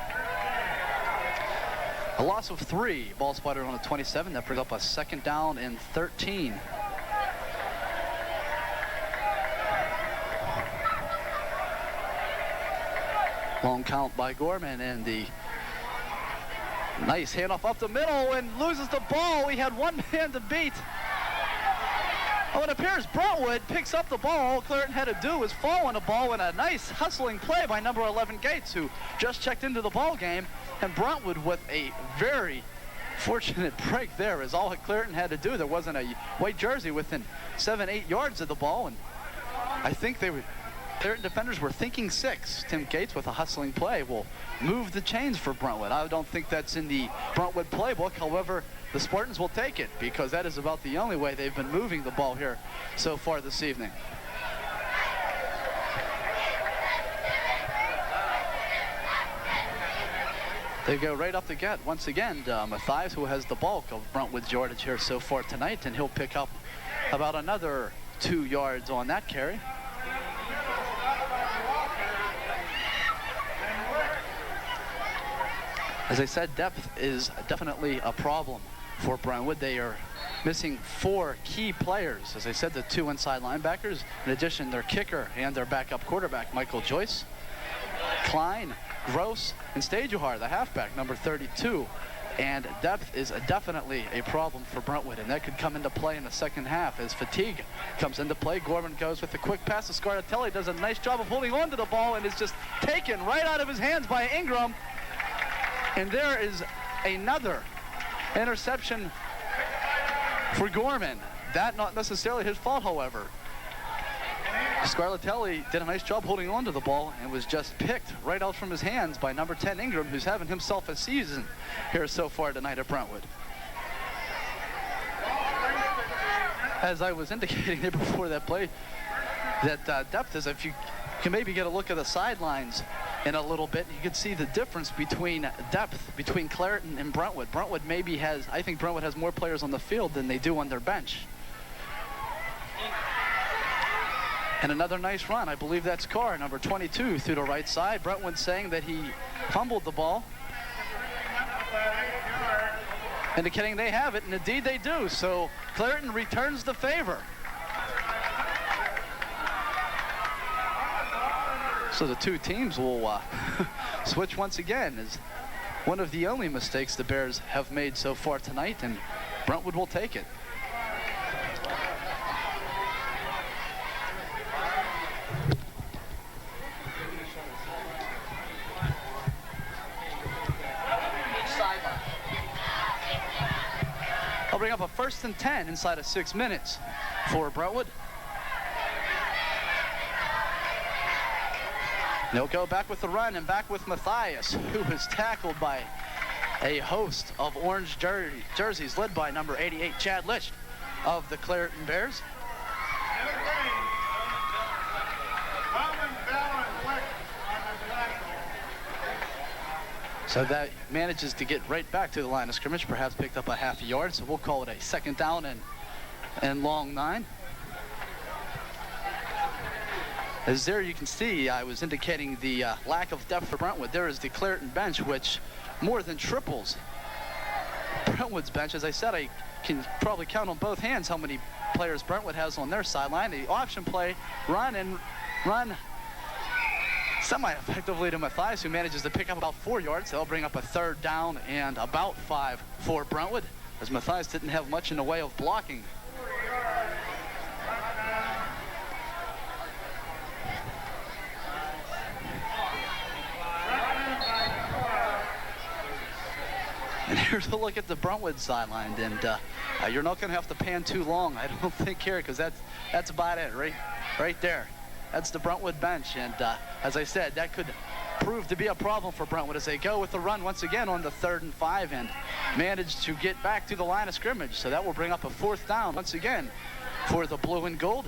A loss of 3. Ball spotted on the 27. That brings up a second down and 13. Long count by Gorman, and the nice handoff up the middle, and loses the ball. We had one man to beat. Oh, it appears Brentwood picks up the ball. All Clairton had to do was fall on the ball in a nice hustling play by number 11 Gates, who just checked into the ball game. And Brentwood with a very fortunate break there is all that Clairton had to do. There wasn't a white jersey within 7-8 yards of the ball, and I think Clairton defenders were thinking 6. Tim Gates with a hustling play will move the chains for Brentwood. I don't think that's in the Brentwood playbook. However, the Spartans will take it because that is about the only way they've been moving the ball here so far this evening. They go right up the gut once again. Mathias, who has the bulk of Brentwood's yardage here so far tonight, and he'll pick up about another 2 yards on that carry. As I said, depth is definitely a problem for Brentwood. They are missing 4 key players. As I said, the 2 inside linebackers. In addition, their kicker and their backup quarterback, Michael Joyce, Klein, Gross, and Stajuhar, the halfback, number 32. And depth is definitely a problem for Brentwood, and that could come into play in the second half as fatigue comes into play. Gorman goes with a quick pass to Scarlatelli, does a nice job of holding on to the ball, and is just taken right out of his hands by Ingram. And there is another interception for Gorman. That not necessarily his fault, however. Scarlatelli did a nice job holding on to the ball and was just picked right out from his hands by number 10 Ingram, who's having himself a season here so far tonight at Brentwood. As I was indicating there before that play, that depth is, if you can maybe get a look at the sidelines in a little bit, you can see the difference between depth between Clairton and Brentwood. Brentwood maybe has, I think Brentwood has more players on the field than they do on their bench. And another nice run. I believe that's Carr, number 22, through the right side. Brentwood saying that he fumbled the ball, indicating they have it, and indeed they do. So Clairton returns the favor. So the two teams will switch once again, as one of the only mistakes the Bears have made so far tonight, and Brentwood will take it. I'll bring up a 1st and 10 inside of 6 minutes for Brentwood. They'll go back with the run and back with Mathias, who was tackled by a host of orange jerseys led by number 88, Chad Licht of the Clairton Bears. So that manages to get right back to the line of scrimmage, perhaps picked up a half a yard, so we'll call it a second down and long 9. As there you can see, I was indicating the lack of depth for Brentwood. There is the Clairton bench, which more than triples Brentwood's bench. As I said, I can probably count on both hands how many players Brentwood has on their sideline. The option play, run semi-effectively to Mathias, who manages to pick up about 4 yards. They'll bring up a 3rd down and about 5 for Brentwood, as Mathias didn't have much in the way of blocking. Here's a look at the Brentwood sideline, and you're not going to have to pan too long, I don't think, here, because that's about it, right there. That's the Brentwood bench, and as I said, that could prove to be a problem for Brentwood as they go with the run once again on the 3rd and 5 and manage to get back to the line of scrimmage. So that will bring up a 4th down once again for the blue and gold.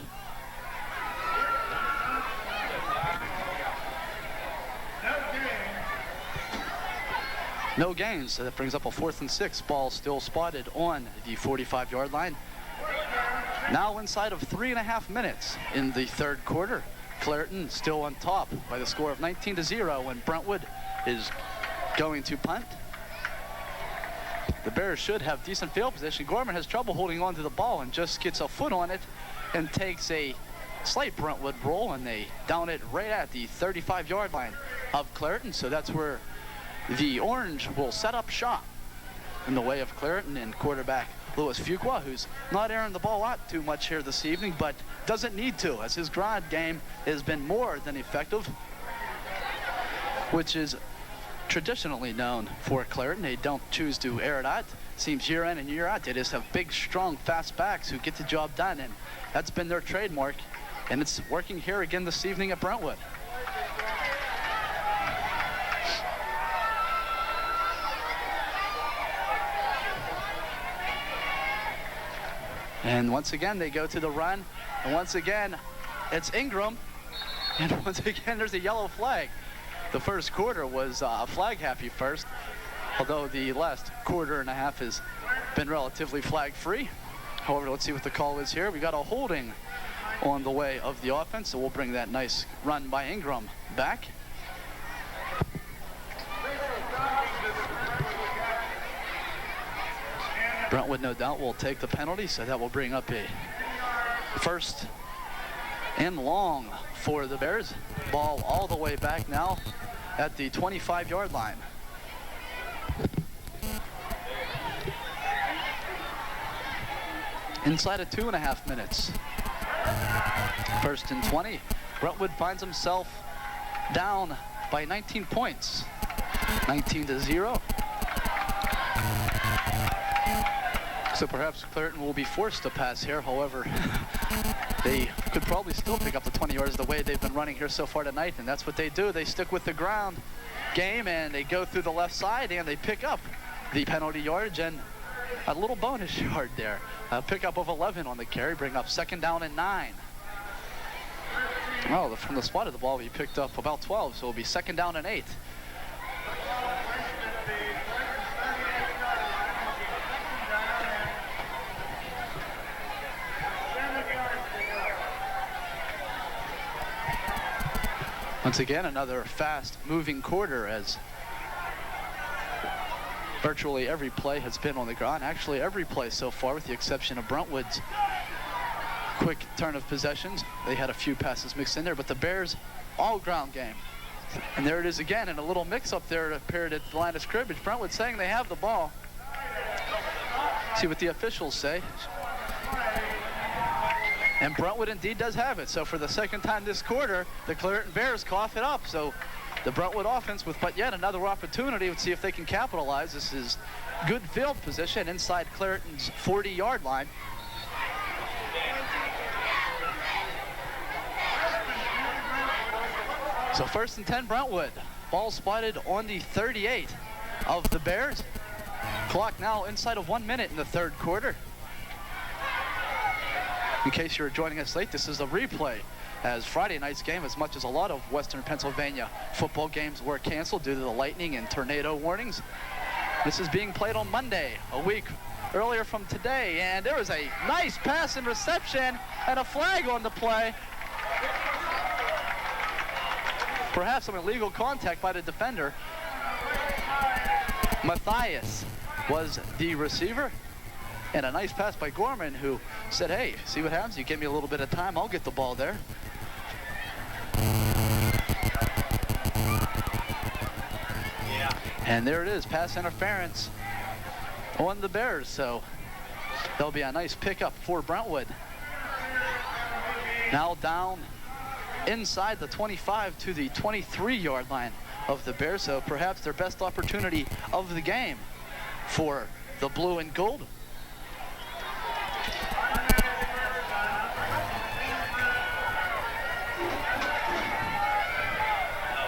No gains, so that brings up a 4th and 6. Ball still spotted on the 45-yard line. Now inside of 3.5 minutes in the 3rd quarter. Clairton still on top by the score of 19-0 when Brentwood is going to punt. The Bears should have decent field position. Gorman has trouble holding on to the ball and just gets a foot on it and takes a slight Brentwood roll, and they down it right at the 35-yard line of Clairton. So that's where the Orange will set up shop in the way of Clairton and quarterback Louis Fuqua, who's not airing the ball out too much here this evening, but doesn't need to, as his ground game has been more than effective, which is traditionally known for Clairton. They don't choose to air it out. Seems year in and year out, they just have big, strong, fast backs who get the job done, and that's been their trademark, and it's working here again this evening at Brentwood. And once again, they go to the run. And once again, it's Ingram. And once again, there's a yellow flag. The first quarter was flag happy first, although the last quarter and a half has been relatively flag free. However, let's see what the call is here. We got a holding on the way of the offense, so we'll bring that nice run by Ingram back. Brentwood, no doubt, will take the penalty, so that will bring up a 1st and long for the Bears. Ball all the way back now at the 25-yard line. Inside of 2.5 minutes. 1st and 20. Brentwood finds himself down by 19 points. 19-0. So perhaps Clairton will be forced to pass here. However, they could probably still pick up the 20 yards the way they've been running here so far tonight, and that's what they do. They stick with the ground game, and they go through the left side, and they pick up the penalty yardage and a little bonus yard there. A pickup of 11 on the carry, bring up 2nd down and 9. Well, from the spot of the ball, he picked up about 12, so it'll be 2nd down and 8. Once again, another fast-moving quarter as virtually every play has been on the ground. Actually, every play so far, with the exception of Brentwood's quick turn of possessions. They had a few passes mixed in there, but the Bears, all ground game. And there it is again, and a little mix-up there appeared at the line of scrimmage. Brentwood saying they have the ball. See what the officials say. And Brentwood indeed does have it. So for the 2nd time this quarter, the Clairton Bears cough it up. So the Brentwood offense with but yet another opportunity. Let's see if they can capitalize. This is good field position inside Clairton's 40-yard line. So 1st and 10 Brentwood. Ball spotted on the 38 of the Bears. Clock now inside of 1 minute in the 3rd quarter. In case you're joining us late, this is a replay, as Friday night's game, as much as a lot of Western Pennsylvania football games were canceled due to the lightning and tornado warnings. This is being played on Monday, a week earlier from today, and there was a nice pass and reception and a flag on the play. Perhaps some illegal contact by the defender. Matthias was the receiver. And a nice pass by Gorman, who said, hey, see what happens? You give me a little bit of time, I'll get the ball there. Yeah. And there it is, pass interference on the Bears. So there'll be a nice pickup for Brentwood. Now down inside the 25 to the 23-yard line of the Bears. So perhaps their best opportunity of the game for the blue and gold.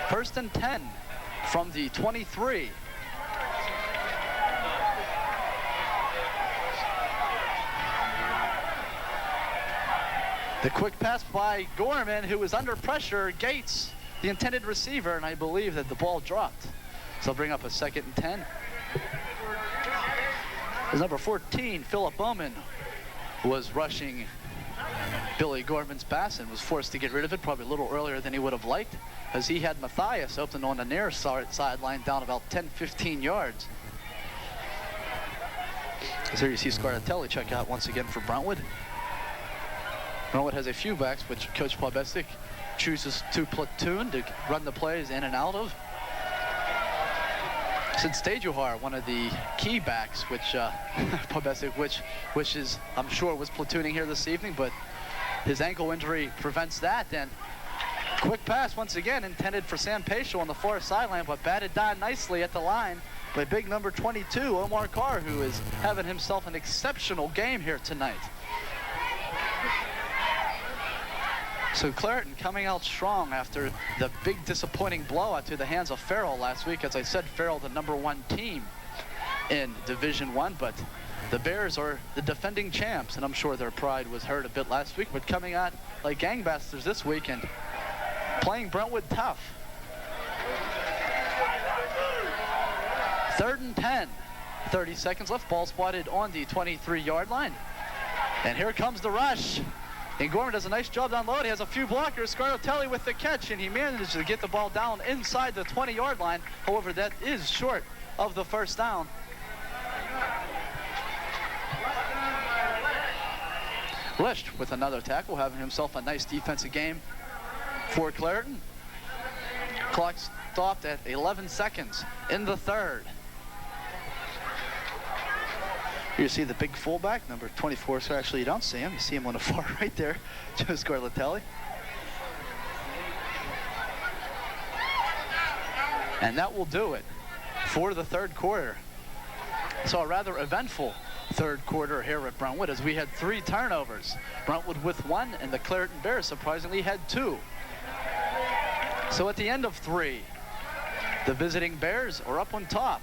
First and 10 from the 23. The quick pass by Gorman, who was under pressure, Gates, the intended receiver, and I believe that the ball dropped. So they'll bring up a second and 10. As number 14, Philip Bowman, was rushing Billy Gorman's pass and was forced to get rid of it probably a little earlier than he would have liked, as he had Matthias open on the near sideline down about 10-15 yards. As there you see Scarlatelli check out once again for Brentwood. Brentwood has a few backs which Coach Pobesic chooses to platoon to run the plays in and out of. Sid Stajuhar, one of the key backs, which Pobesic, which is, I'm sure, was platooning here this evening, but his ankle injury prevents that. And quick pass once again intended for Sam Paschal on the far sideline, but batted down nicely at the line by big number 22, Omar Carr, who is having himself an exceptional game here tonight. So Clairton coming out strong after the big disappointing blowout to the hands of Farrell last week. As I said, Farrell the #1 team in Division I, but the Bears are the defending champs, and I'm sure their pride was hurt a bit last week, but coming out like gangbusters this week and playing Brentwood tough. 3rd and 10, 30 seconds left, ball spotted on the 23-yard line. And here comes the rush. And Gorman does a nice job down low. He has a few blockers. Scarlatelli with the catch, and he manages to get the ball down inside the 20-yard line. However, that is short of the first down. Lish with another tackle, having himself a nice defensive game for Clairton. Clock stopped at 11 seconds in the 3rd. You see the big fullback, number 24, so actually you don't see him. You see him on the far right there, Joe Scarlatelli. And that will do it for the 3rd quarter. So a rather eventful 3rd quarter here at Brentwood, as we had 3 turnovers. Brentwood with 1, and the Clairton Bears surprisingly had 2. So at the end of 3, the visiting Bears are up on top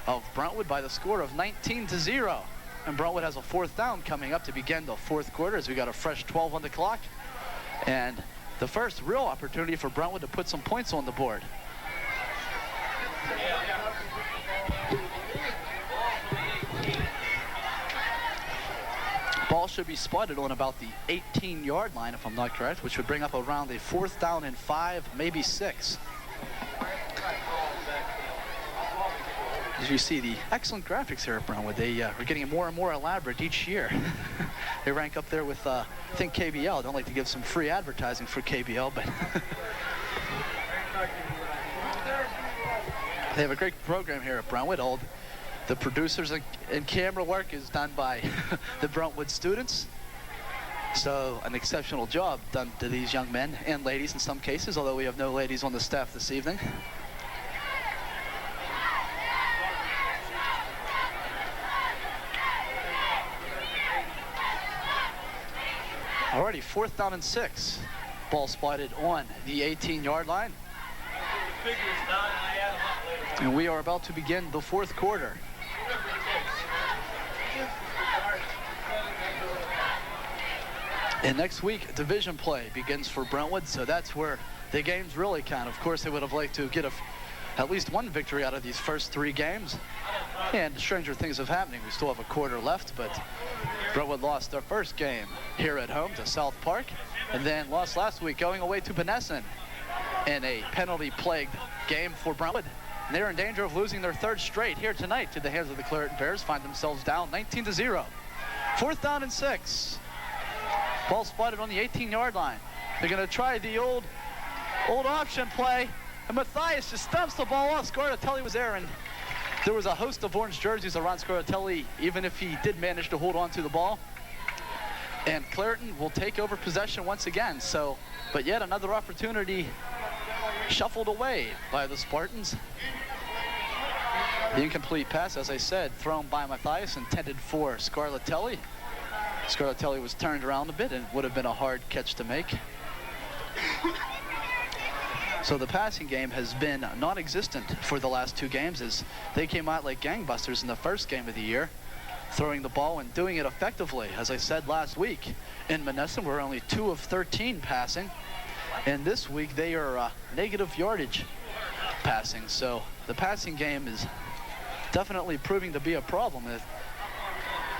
of Brentwood by the score of 19-0. And Brentwood has a 4th down coming up to begin the 4th quarter, as we got a fresh 12 on the clock. And the first real opportunity for Brentwood to put some points on the board. Ball should be spotted on about the 18-yard line, if I'm not correct, which would bring up around a 4th down and 5, maybe 6. As you see the excellent graphics here at Brentwood, they are getting more and more elaborate each year. They rank up there with, I think, KBL. I don't like to give some free advertising for KBL, but they have a great program here at Brentwood. All the producers and camera work is done by the Brentwood students. So an exceptional job done to these young men and ladies in some cases, although we have no ladies on the staff this evening. Already 4th down and 6. Ball spotted on the 18-yard line. And we are about to begin the 4th quarter. And next week, division play begins for Brentwood, so that's where the games really count. Of course, they would have liked to get at least 1 victory out of these first 3 games. And stranger things have happened. We still have a quarter left, but Brentwood lost their first game here at home to South Park, and then lost last week going away to Benesson in a penalty-plagued game for Brentwood. And they're in danger of losing their 3rd straight here tonight to the hands of the Clairton Bears. Find themselves down 19-0. 4th down and 6. Ball spotted on the 18-yard line. They're going to try the old option play, and Matthias just stumps the ball off. Scarlatelli was there, and there was a host of orange jerseys around Scarlatelli, even if he did manage to hold on to the ball. And Clairton will take over possession once again. So, but yet another opportunity shuffled away by the Spartans. The incomplete pass, as I said, thrown by Matthias, intended for Scarlatelli. Scarlatelli was turned around a bit and would have been a hard catch to make. So the passing game has been non-existent for the last 2 games as they came out like gangbusters in the first game of the year, throwing the ball and doing it effectively. As I said last week, in Menneson, we're only 2 of 13 passing, and this week they are negative yardage passing. So the passing game is definitely proving to be a problem.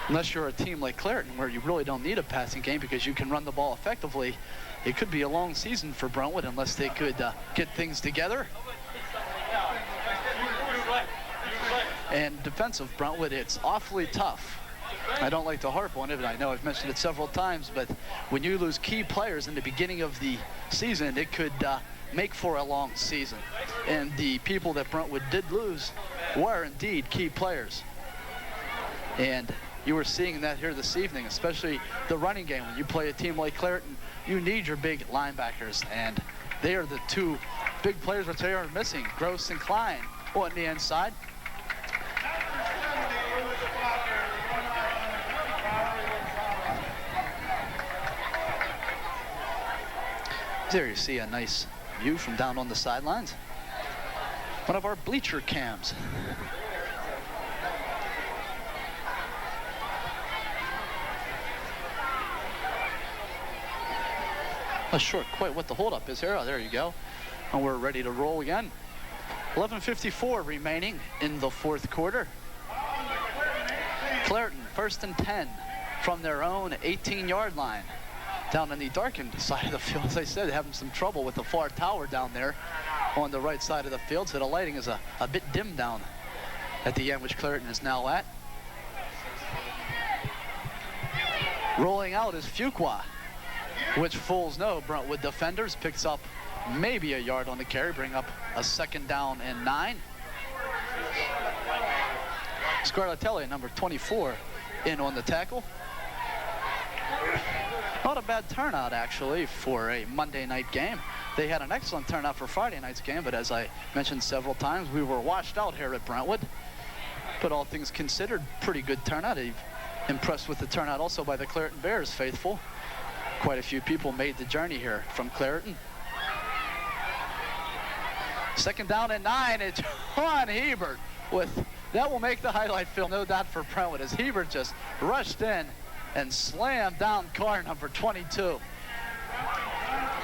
Unless you're a team like Clairton, where you really don't need a passing game because you can run the ball effectively, it could be a long season for Brentwood unless they could get things together. And defensive Brentwood, it's awfully tough. I don't like to harp on it, but I know I've mentioned it several times, but when you lose key players in the beginning of the season, it could make for a long season. And the people that Brentwood did lose were indeed key players. And you were seeing that here this evening, especially the running game. When you play a team like Clairton, you need your big linebackers, and they are the 2 big players which they are missing, Gross and Klein on the inside. There you see a nice view from down on the sidelines. One of our bleacher cams. Not sure quite what the holdup is here. Oh, there you go. And we're ready to roll again. 11:54 remaining in the 4th quarter. Clairton, 1st and 10 from their own 18-yard line. Down on the darkened side of the field, as I said, having some trouble with the far tower down there on the right side of the field. So the lighting is a bit dim down at the end, which Clairton is now at. Rolling out is Fuqua, which fools no Brentwood defenders. Picks up maybe a yard on the carry, bring up a 2nd down and 9. Scarlatelli, number 24, in on the tackle. Not a bad turnout, actually, for a Monday night game. They had an excellent turnout for Friday night's game, but as I mentioned several times, we were washed out here at Brentwood. But all things considered, pretty good turnout. Impressed with the turnout also by the Clairton Bears faithful. Quite a few people made the journey here from Clairton. 2nd down and 9, it's John Hebert that will make the highlight film, no doubt, for Brentwood, as Hebert just rushed in and slammed down car number 22.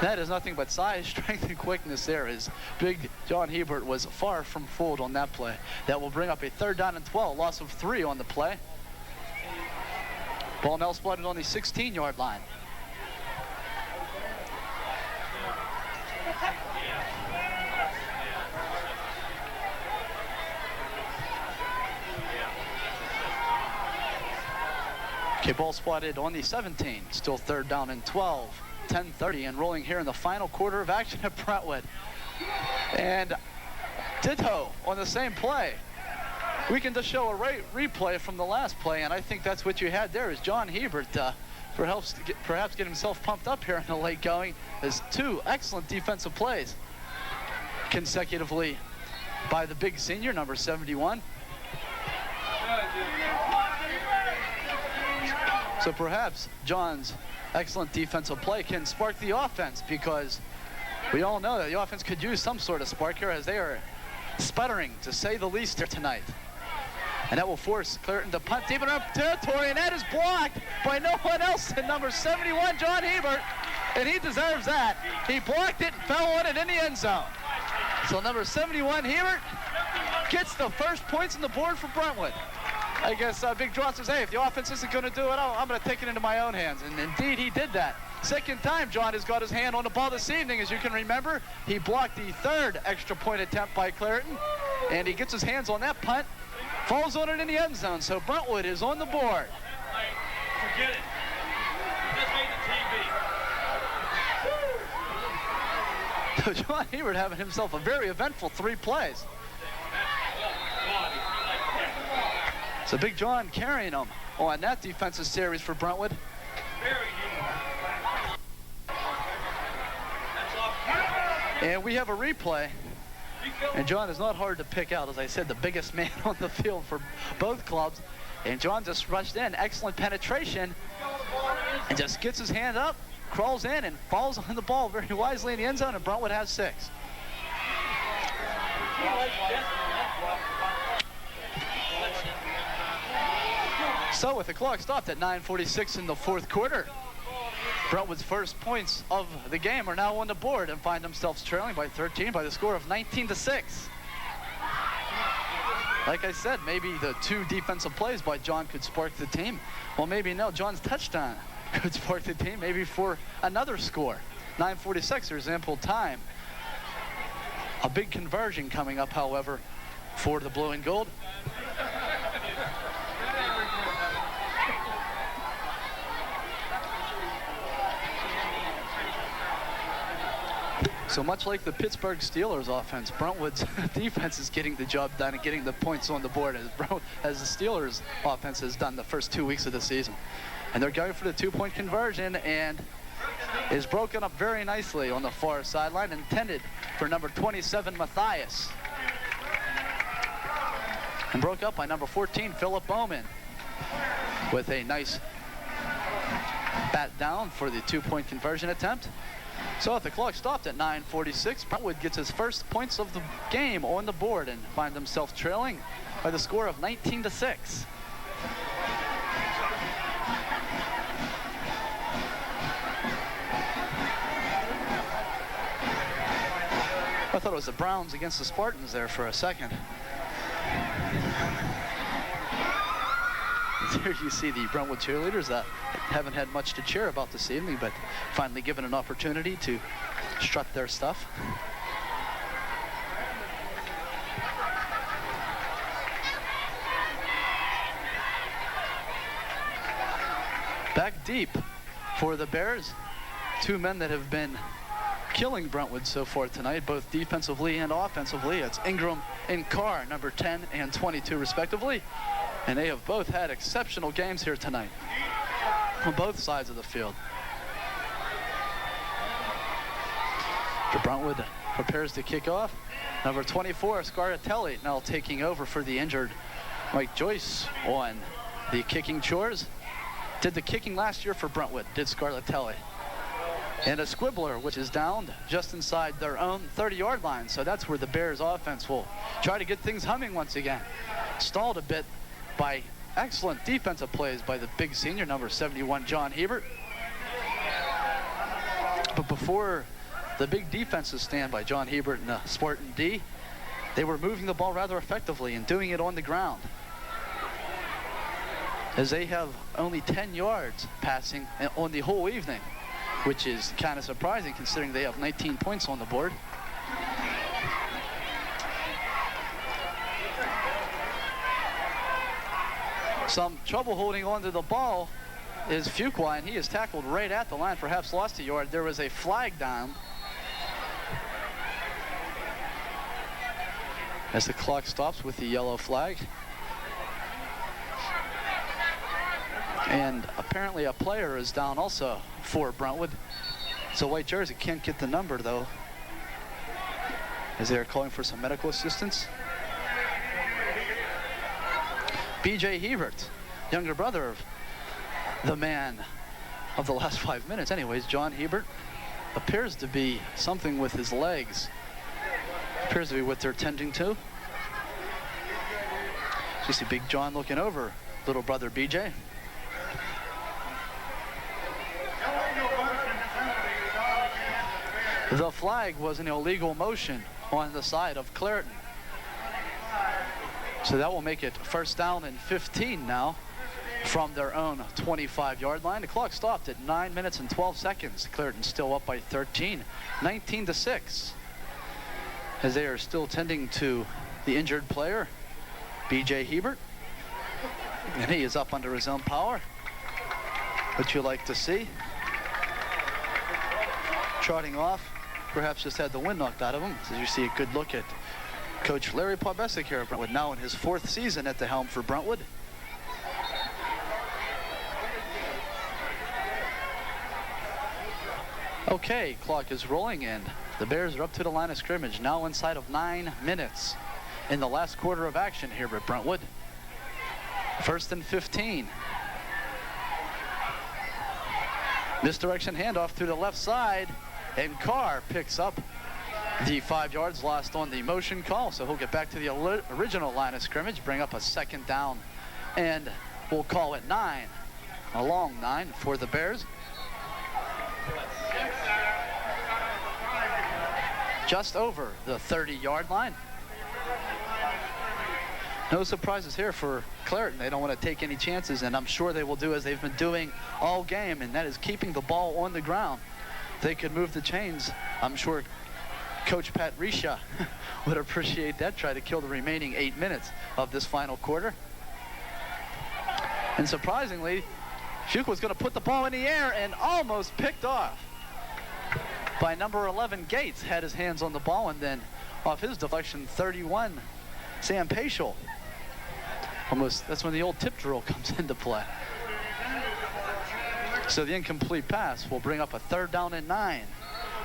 That is nothing but size, strength, and quickness there. As big John Hebert was far from fooled on that play. That will bring up a 3rd down and 12, loss of 3 on the play. Ball now spotted on the 16-yard line. Okay, ball spotted on the 17. Still 3rd down and 12. 10:30 and rolling here in the final quarter of action at Brentwood. And ditto on the same play. We can just show a replay from the last play, and I think that's what you had there is John Hebert perhaps get himself pumped up here in the late going. There's 2 excellent defensive plays consecutively by the big senior, number 71. So perhaps John's excellent defensive play can spark the offense, because we all know that the offense could use some sort of spark here, as they are sputtering, to say the least, here tonight. And that will force Clairton to punt deep enough territory, and that is blocked by no one else than number 71, John Hebert. And he deserves that. He blocked it and fell on it in the end zone. So number 71, Hebert, gets the first points on the board for Brentwood. I guess Big John says, hey, if the offense isn't going to do it, I'm going to take it into my own hands. And indeed, he did that. 2nd time John has got his hand on the ball this evening. As you can remember, he blocked the 3rd extra point attempt by Clairton. And he gets his hands on that punt, falls on it in the end zone. So Brentwood is on the board. Forget it. Just made the TV. So John Hebert having himself a very eventful 3 plays. So Big John carrying him on that defensive series for Brentwood. And we have a replay And John is not hard to pick out. As I said, the biggest man on the field for both clubs. And John just rushed in. Excellent penetration. And just gets his hand up, crawls in, and falls on the ball very wisely in the end zone. And Brentwood has 6. So with the clock stopped at 9:46 in the 4th quarter, Brentwood's first points of the game are now on the board and find themselves trailing by 13 by the score of 19-6. Like I said, maybe the 2 defensive plays by John could spark the team. Well, maybe no, John's touchdown could spark the team, maybe for another score. 9:46, there's ample time. A big conversion coming up, however, for the blue and gold. So much like the Pittsburgh Steelers offense, Brentwood's defense is getting the job done and getting the points on the board as the Steelers offense has done the first 2 weeks of the season. And they're going for the 2-point conversion, and is broken up very nicely on the far sideline, intended for number 27, Matthias. And broke up by number 14, Philip Bowman, with a nice bat down for the 2-point conversion attempt. So if the clock stopped at 9:46, Brentwood gets his first points of the game on the board and find themselves trailing by the score of 19-6. I thought it was the Browns against the Spartans there for a second. Here you see the Brentwood cheerleaders that haven't had much to cheer about this evening, but finally given an opportunity to strut their stuff. Back deep for the Bears. 2 men that have been killing Brentwood so far tonight, both defensively and offensively. It's Ingram and Carr, number 10 and 22 respectively. And they have both had exceptional games here tonight on both sides of the field. Brentwood prepares to kick off. Number 24, Scarlatelli, now taking over for the injured Mike Joyce on the kicking chores. Did the kicking last year for Brentwood, did Scarlatelli. And a squibbler, which is down just inside their own 30-yard line. So that's where the Bears offense will try to get things humming once again. Stalled a bit by excellent defensive plays by the big senior, number 71, John Hebert. But before the big defensive stand by John Hebert and the Spartan D, they were moving the ball rather effectively and doing it on the ground, as they have only 10 yards passing on the whole evening, which is kind of surprising considering they have 19 points on the board. Some trouble holding on to the ball is Fuqua, and he is tackled right at the line, perhaps lost a yard. There was a flag down as the clock stops with the yellow flag. And apparently a player is down also for Brentwood. It's a white jersey, can't get the number though, as they are calling for some medical assistance. B.J. Hebert, younger brother of the man of the last 5 minutes. Anyways, John Hebert appears to be something with his legs. Appears to be what they're tending to. So you see Big John looking over little brother B.J. The flag was an illegal motion on the side of Clairton. So that will make it first down and 15 now from their own 25-yard line. The clock stopped at 9 minutes and 12 seconds. Clairton still up by 13, 19-6, as they are still tending to the injured player, B.J. Hebert. And he is up under his own power, which you like to see. Trotting off, perhaps just had the wind knocked out of him. So you see a good look at Coach Larry Pobesic here at Brentwood, now in his 4th season at the helm for Brentwood. Okay, clock is rolling and the Bears are up to the line of scrimmage, now inside of 9 minutes in the last quarter of action here at Brentwood. 1st and 15. Misdirection handoff to the left side, and Carr picks up the 5 yards lost on the motion call, so he'll get back to the original line of scrimmage, bring up a 2nd down, and we'll call it 9, a long 9 for the Bears. Just over the 30-yard line. No surprises here for Clairton. They don't want to take any chances, and I'm sure they will do as they've been doing all game, and that is keeping the ball on the ground. They could move the chains. I'm sure Coach Pat Risha would appreciate that. Try to kill the remaining 8 minutes of this final quarter. And surprisingly, Fuqua was going to put the ball in the air and almost picked off by number 11 Gates. Had his hands on the ball, and then off his deflection, 31 Sam Paschal. Almost, that's when the old tip drill comes into play. So the incomplete pass will bring up a 3rd down and 9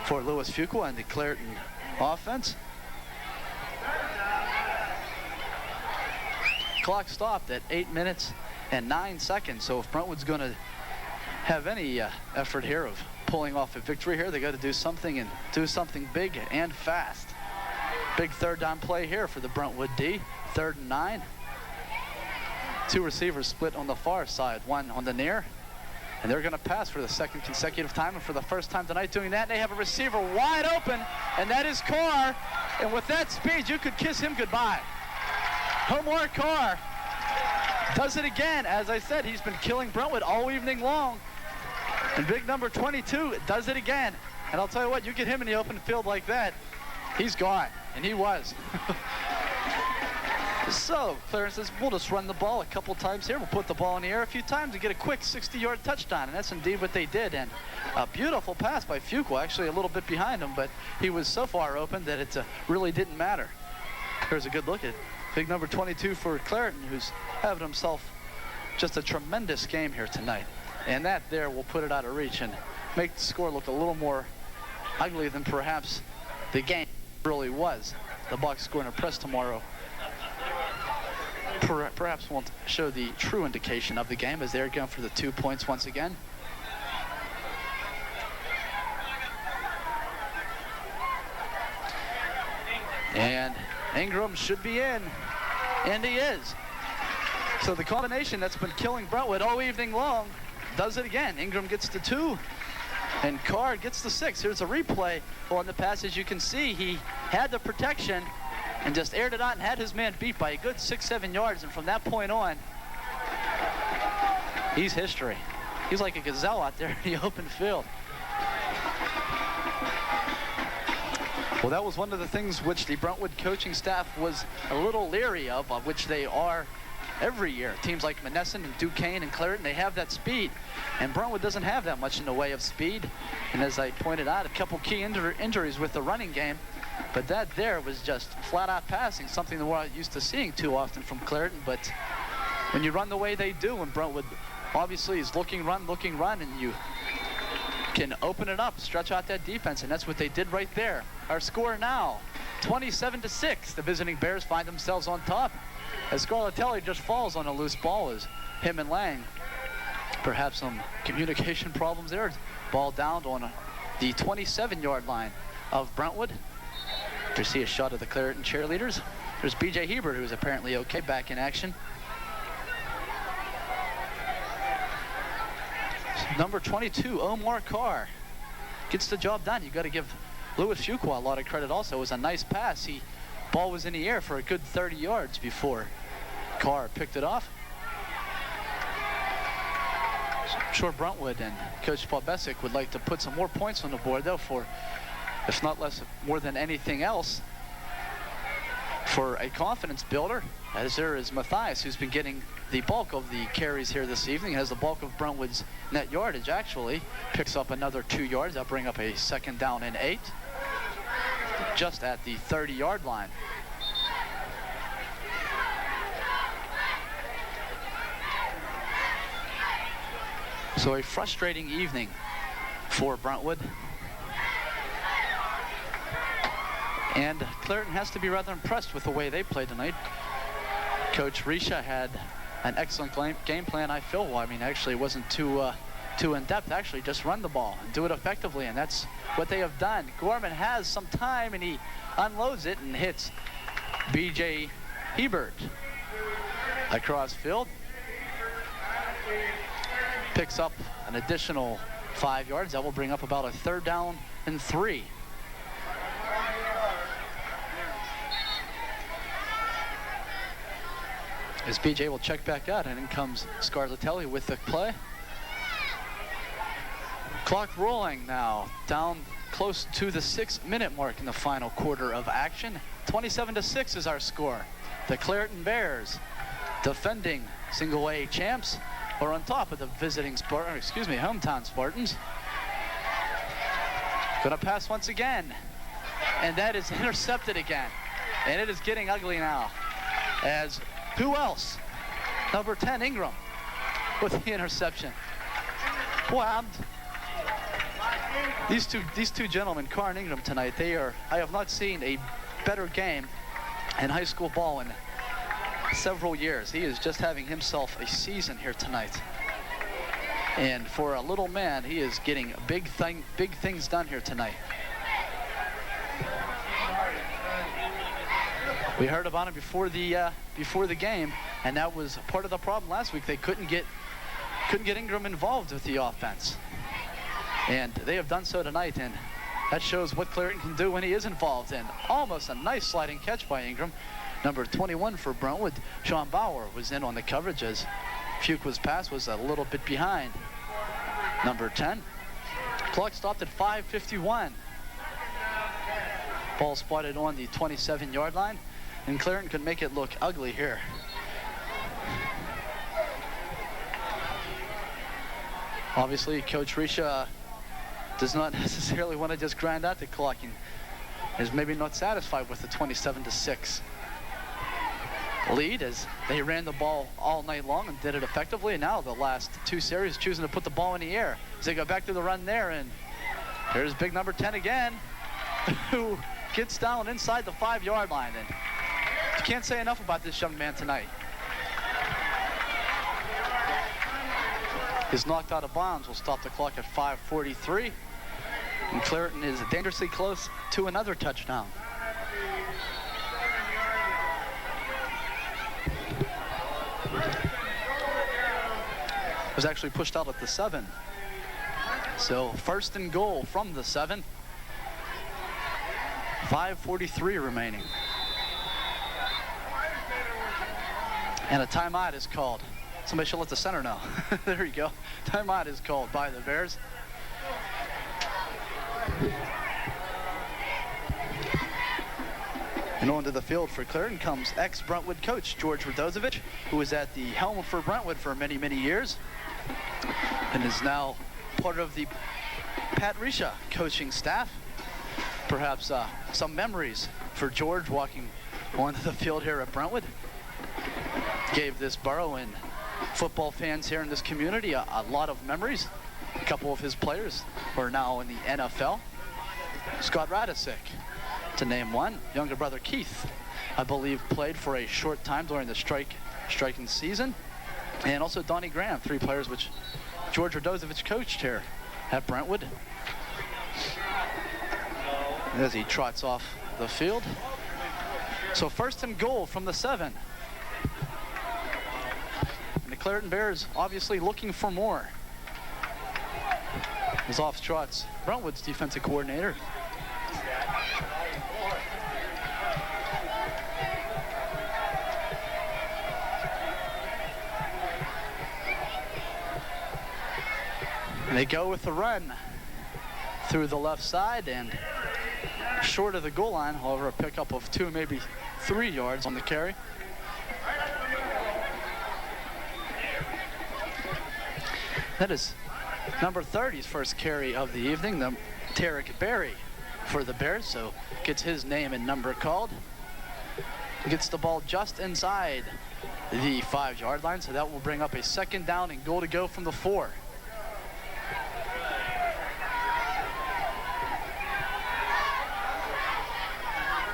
for Lewis Fuqua and the Clairton offense. Clock stopped at 8 minutes and 9 seconds. So if Brentwood's going to have any effort here of pulling off a victory here, they got to do something, and do something big and fast. Big 3rd down play here for the Brentwood D. 3rd and 9. 2 receivers split on the far side, 1 on the near. And they're going to pass for the 2nd consecutive time, and for the first time tonight doing that, they have a receiver wide open, and that is Carr. And with that speed, you could kiss him goodbye. Omar Carr does it again. As I said, he's been killing Brentwood all evening long. And big number 22 does it again. And I'll tell you what, you get him in the open field like that, he's gone. And he was. So Clairton says, we'll just run the ball a couple times here. We'll put the ball in the air a few times and get a quick 60-yard touchdown. And that's indeed what they did. And a beautiful pass by Fuqua, actually a little bit behind him, but he was so far open that it really didn't matter. Here's a good look at big number 22 for Clairton, who's having himself just a tremendous game here tonight. And that there will put it out of reach and make the score look a little more ugly than perhaps the game really was. The Bucs scoring a press tomorrow perhaps won't show the true indication of the game, as they're going for the 2 points once again. And Ingram should be in, and he is. So the combination that's been killing Brentwood all evening long does it again. Ingram gets the 2, and Carr gets the 6. Here's a replay on the pass. As you can see, he had the protection and just aired it out and had his man beat by a good 6-7 yards. And from that point on, he's history. He's like a gazelle out there in the open field. Well, that was one of the things which the Brentwood coaching staff was a little leery of which they are every year. Teams like Monessen and Duquesne and Clairton, they have that speed, and Brentwood doesn't have that much in the way of speed. And as I pointed out, a couple key injuries with the running game, but that there was just flat-out passing, something that we're not used to seeing too often from Clairton. But when you run the way they do, and Brentwood obviously is looking, run, and you can open it up, stretch out that defense, and that's what they did right there. Our score now, 27-6. The visiting Bears find themselves on top, as Scarlatelli just falls on a loose ball as him and Lang. Perhaps some communication problems there. Ball down on the 27-yard line of Brentwood. You see a shot of the Clairton cheerleaders. There's B.J. Hebert, who's apparently okay, back in action. Number 22, Omar Carr, gets the job done. You got to give Lewis Fuqua a lot of credit also. It was a nice pass. Ball was in the air for a good 30 yards before Carr picked it off. I'm sure Brentwood and Coach Paul Bessick would like to put some more points on the board, though, for, if not less, more than anything else, for a confidence builder, as there is Matthias, who's been getting the bulk of the carries here this evening, has the bulk of Brentwood's net yardage, actually. Picks up another 2 yards. That'll bring up a 2nd down and 8, just at the 30-yard line. So a frustrating evening for Brentwood. And Clairton has to be rather impressed with the way they played tonight. Coach Risha had an excellent game plan, I feel. Well, I mean, actually, it wasn't too in-depth. Actually, just run the ball and do it effectively, and that's what they have done. Gorman has some time, and he unloads it and hits B.J. Hebert across field. Picks up an additional 5 yards. That will bring up about a 3rd down and 3. As BJ will check back out, and in comes Scarlatelli with the play. Clock rolling now, down close to the 6-minute mark in the final quarter of action. 27-6 is our score. The Clairton Bears, defending single A champs, are on top of the visiting hometown Spartans. Gonna pass once again, and that is intercepted again. And it is getting ugly now, as who else? Number 10, Ingram, with the interception. Boy, these two gentlemen, Carr and Ingram, tonight, I have not seen a better game in high school ball in several years. He is just having himself a season here tonight. And for a little man, he is getting big things done here tonight. We heard about him before the game, and that was part of the problem last week. They couldn't get Ingram involved with the offense, and they have done so tonight, and that shows what Clairton can do when he is involved. And almost a nice sliding catch by Ingram. Number 21 for Brentwood, Sean Bauer, was in on the coverage as Fuqua's pass was a little bit behind. Number 10. Clock stopped at 5:51. Ball spotted on the 27-yard line. And Clairton could make it look ugly here. Obviously, Coach Risha does not necessarily want to just grind out the clock and is maybe not satisfied with the 27-6 lead, as they ran the ball all night long and did it effectively. And now the last 2 series choosing to put the ball in the air as they go back to the run there. And there's big number 10 again, who gets down inside the 5-yard line. And you can't say enough about this young man tonight. His knocked out of bounds will stop the clock at 5:43. And Clairton is dangerously close to another touchdown. Was actually pushed out at the 7. So 1st and goal from the 7. 5:43 remaining. And a timeout is called. Somebody should let the center know. There you go. Timeout is called by the Bears. And onto the field for Clairton comes ex-Brentwood coach George Radozovic, who was at the helm for Brentwood for many, many years, and is now part of the Pat Risha coaching staff. Perhaps some memories for George walking onto the field here at Brentwood. Gave this borough and football fans here in this community a lot of memories. A couple of his players are now in the NFL. Scott Radisick, to name one. Younger brother Keith, I believe, played for a short time during the striking season. And also Donnie Graham, 3 players which George Radozovic coached here at Brentwood. As he trots off the field. So 1st and goal from the 7. And the Clairton Bears obviously looking for more. As off trots Brentwood's defensive coordinator. And they go with the run through the left side and short of the goal line. However, a pickup of 2, maybe 3 yards on the carry. That is number 30's first carry of the evening, Tarek Berry for the Bears, so gets his name and number called. Gets the ball just inside the 5-yard line, so that will bring up a 2nd down and goal to go from the 4.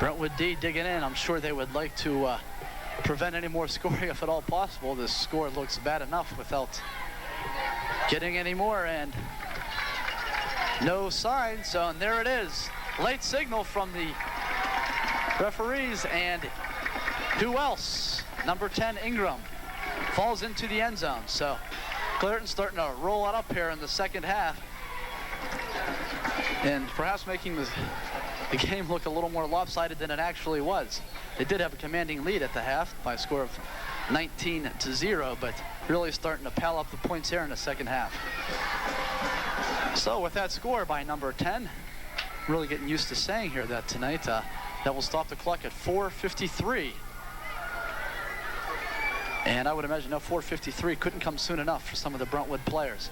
Brentwood D digging in. I'm sure they would like to prevent any more scoring if at all possible. This score looks bad enough without getting any more, and no sign. So and there it is. Late signal from the referees, and who else? Number 10, Ingram, falls into the end zone. So Clairton starting to roll it up here in the second half, and perhaps making the game look a little more lopsided than it actually was. They did have a commanding lead at the half by a score of 19-0, but really starting to pile up the points here in the second half. So with that score by number 10, really getting used to saying here that tonight, that will stop the clock at 4:53. And I would imagine that 4:53 couldn't come soon enough for some of the Brentwood players.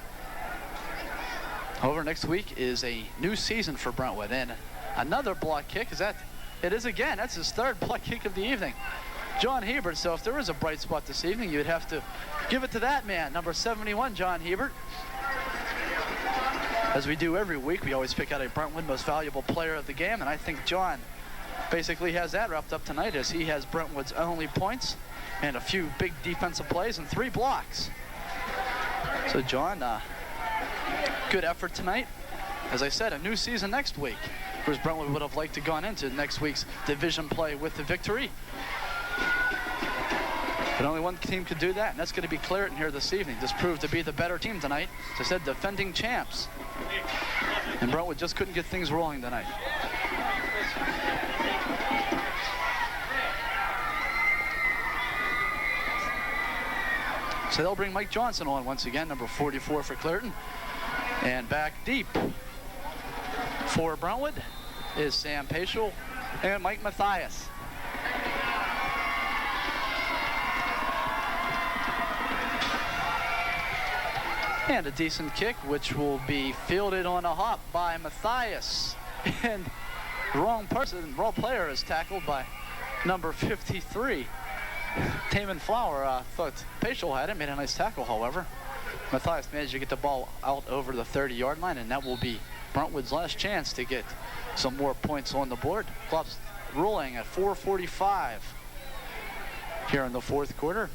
However, next week is a new season for Brentwood, and another block kick. It is again. That's his third block kick of the evening. John Hebert. So if there is a bright spot this evening, you'd have to give it to that man, number 71, John Hebert. As we do every week, we always pick out a Brentwood most valuable player of the game, and I think John basically has that wrapped up tonight, as he has Brentwood's only points and a few big defensive plays and 3 blocks. So John, good effort tonight. As I said, a new season next week. Of course, Brentwood would have liked to gone into next week's division play with the victory. But only one team could do that, and that's going to be Clairton here this evening. This proved to be the better team tonight. As I said, defending champs. And Brentwood just couldn't get things rolling tonight. So they'll bring Mike Johnson on once again, number 44 for Clairton. And back deep for Brentwood is Sam Paschal and Mike Mathias. And a decent kick, which will be fielded on a hop by Mathias. And the wrong player is tackled by number 53. Taman Flower thought Paschal had it, made a nice tackle, however. Mathias managed to get the ball out over the 30-yard line, and that will be Brentwood's last chance to get some more points on the board. Clock's rolling at 4:45 here in the fourth quarter,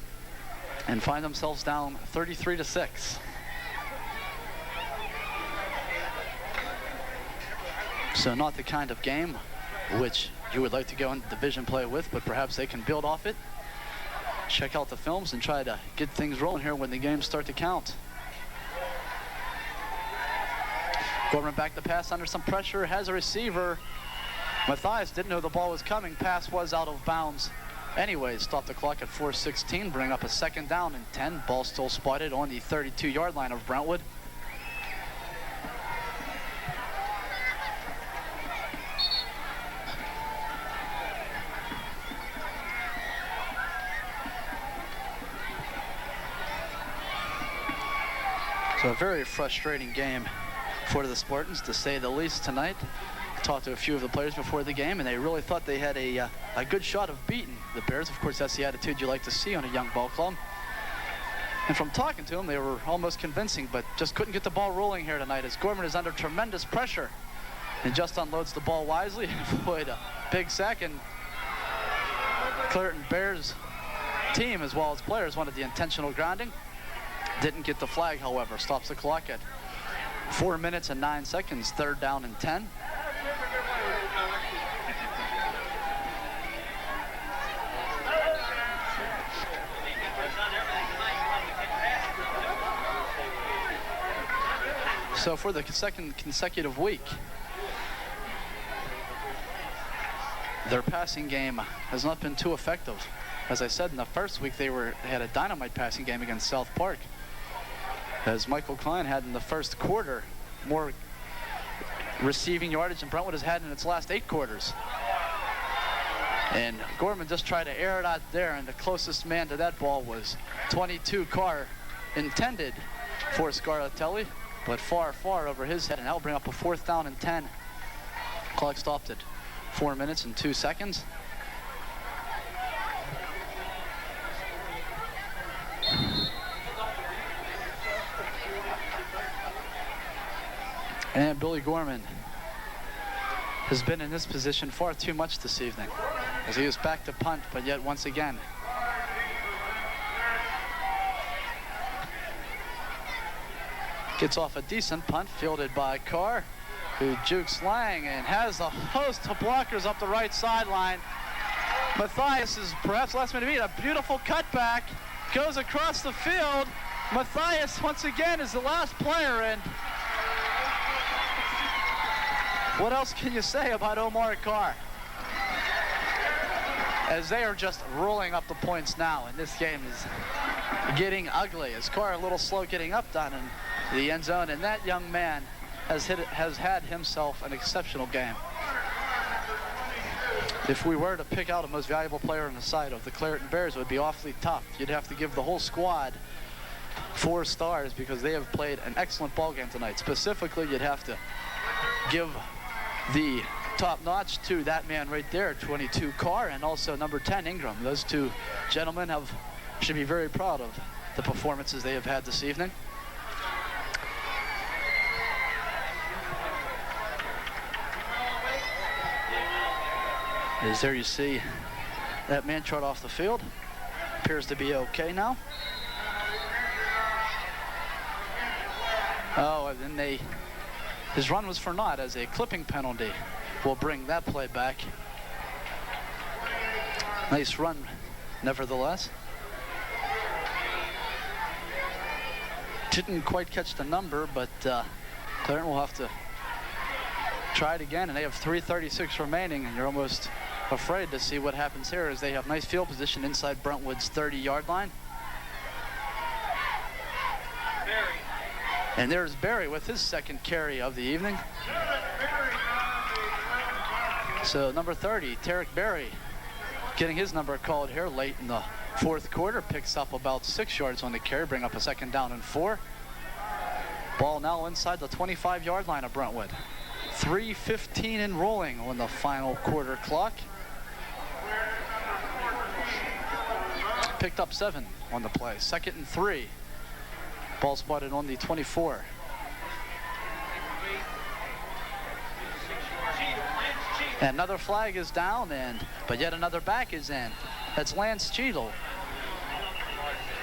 and find themselves down 33-6. So not the kind of game which you would like to go into division play with, but perhaps they can build off it, check out the films, and try to get things rolling here when the games start to count. Gorman back to pass under some pressure, has a receiver. Mathias didn't know the ball was coming. Pass was out of bounds. Anyways, stop the clock at 4:16, bring up a second down and 10. Ball still spotted on the 32-yard line of Brentwood. So a very frustrating game for the Spartans, to say the least, tonight. Talked to a few of the players before the game, and they really thought they had a good shot of beating the Bears. Of course, that's the attitude you like to see on a young ball club. And from talking to them, they were almost convincing, but just couldn't get the ball rolling here tonight, as Gorman is under tremendous pressure and just unloads the ball wisely. Avoid a big sack, and Clairton Bears team, as well as players, wanted the intentional grounding. Didn't get the flag, however. Stops the clock at 4 minutes and 9 seconds, third down and 10. So for the second consecutive week, their passing game has not been too effective. As I said, in the first week, they had a dynamite passing game against South Park, as Michael Klein had in the first quarter more receiving yardage than Brentwood has had in its last 8 quarters. And Gorman just tried to air it out there, and the closest man to that ball was 22 Carr, intended for Scarlatelli, but far, far over his head, and that'll bring up a 4th down and 10. Clock stopped at 4 minutes and 2 seconds. And Billy Gorman has been in this position far too much this evening, as he is back to punt, but yet once again gets off a decent punt fielded by Carr, who jukes Lang and has a host of blockers up the right sideline. Matthias is perhaps last minute beat. A beautiful cutback goes across the field. Matthias once again is the last player, and what else can you say about Omar Carr? As they are just rolling up the points now, and this game is getting ugly. As Carr a little slow getting up down in the end zone, and that young man has had himself an exceptional game. If we were to pick out a most valuable player on the side of the Clairton Bears, it would be awfully tough. You'd have to give the whole squad 4 stars because they have played an excellent ball game tonight. Specifically, you'd have to give the top notch to that man right there, 22 Carr, and also number 10 Ingram. Those two gentlemen should be very proud of the performances they have had this evening. As there you see that man trot off the field. Appears to be okay now. Oh, and then his run was for naught, as a clipping penalty will bring that play back. Nice run, nevertheless. Didn't quite catch the number, but Clairton will have to try it again, and they have 3:36 remaining, and you're almost afraid to see what happens here, as they have nice field position inside Brentwood's 30-yard line. And there's Barry with his second carry of the evening. So number 30, Tarek Barry, getting his number called here late in the 4th quarter, picks up about 6 yards on the carry, bring up a 2nd down and 4. Ball now inside the 25-yard line of Brentwood. 3:15 and rolling on the final quarter clock. Picked up 7 on the play. 2nd and 3. Ball spotted on the 24. And another flag is down, but yet another back is in. That's Lance Cheadle,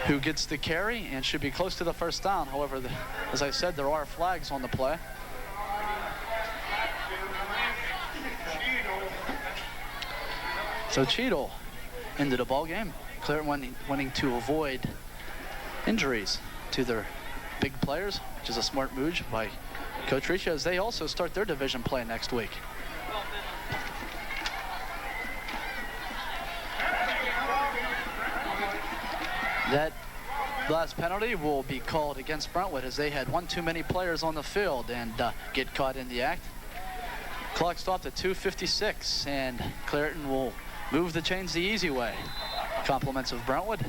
who gets the carry and should be close to the 1st down. However, as I said, there are flags on the play. So Cheadle into the ball game. Clairton wanting to avoid injuries to their big players, which is a smart move by Coach Riccia, as they also start their division play next week. That last penalty will be called against Brentwood, as they had one too many players on the field and get caught in the act. Clock stopped at 2:56, and Clairton will move the chains the easy way. Compliments of Brentwood.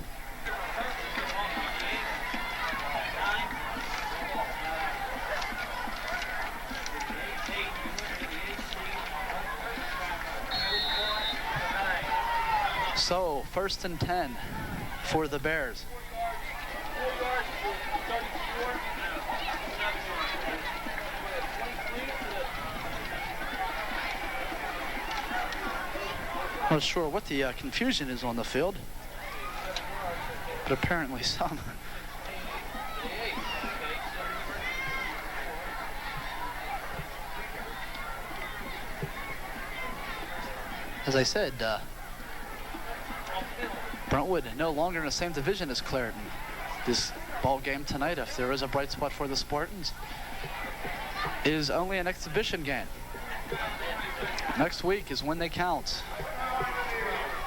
So 1st and 10 for the Bears. Not sure what the confusion is on the field, but apparently some. As I said, Brentwood no longer in the same division as Clairton. This ball game tonight, if there is a bright spot for the Spartans, is only an exhibition game. Next week is when they count.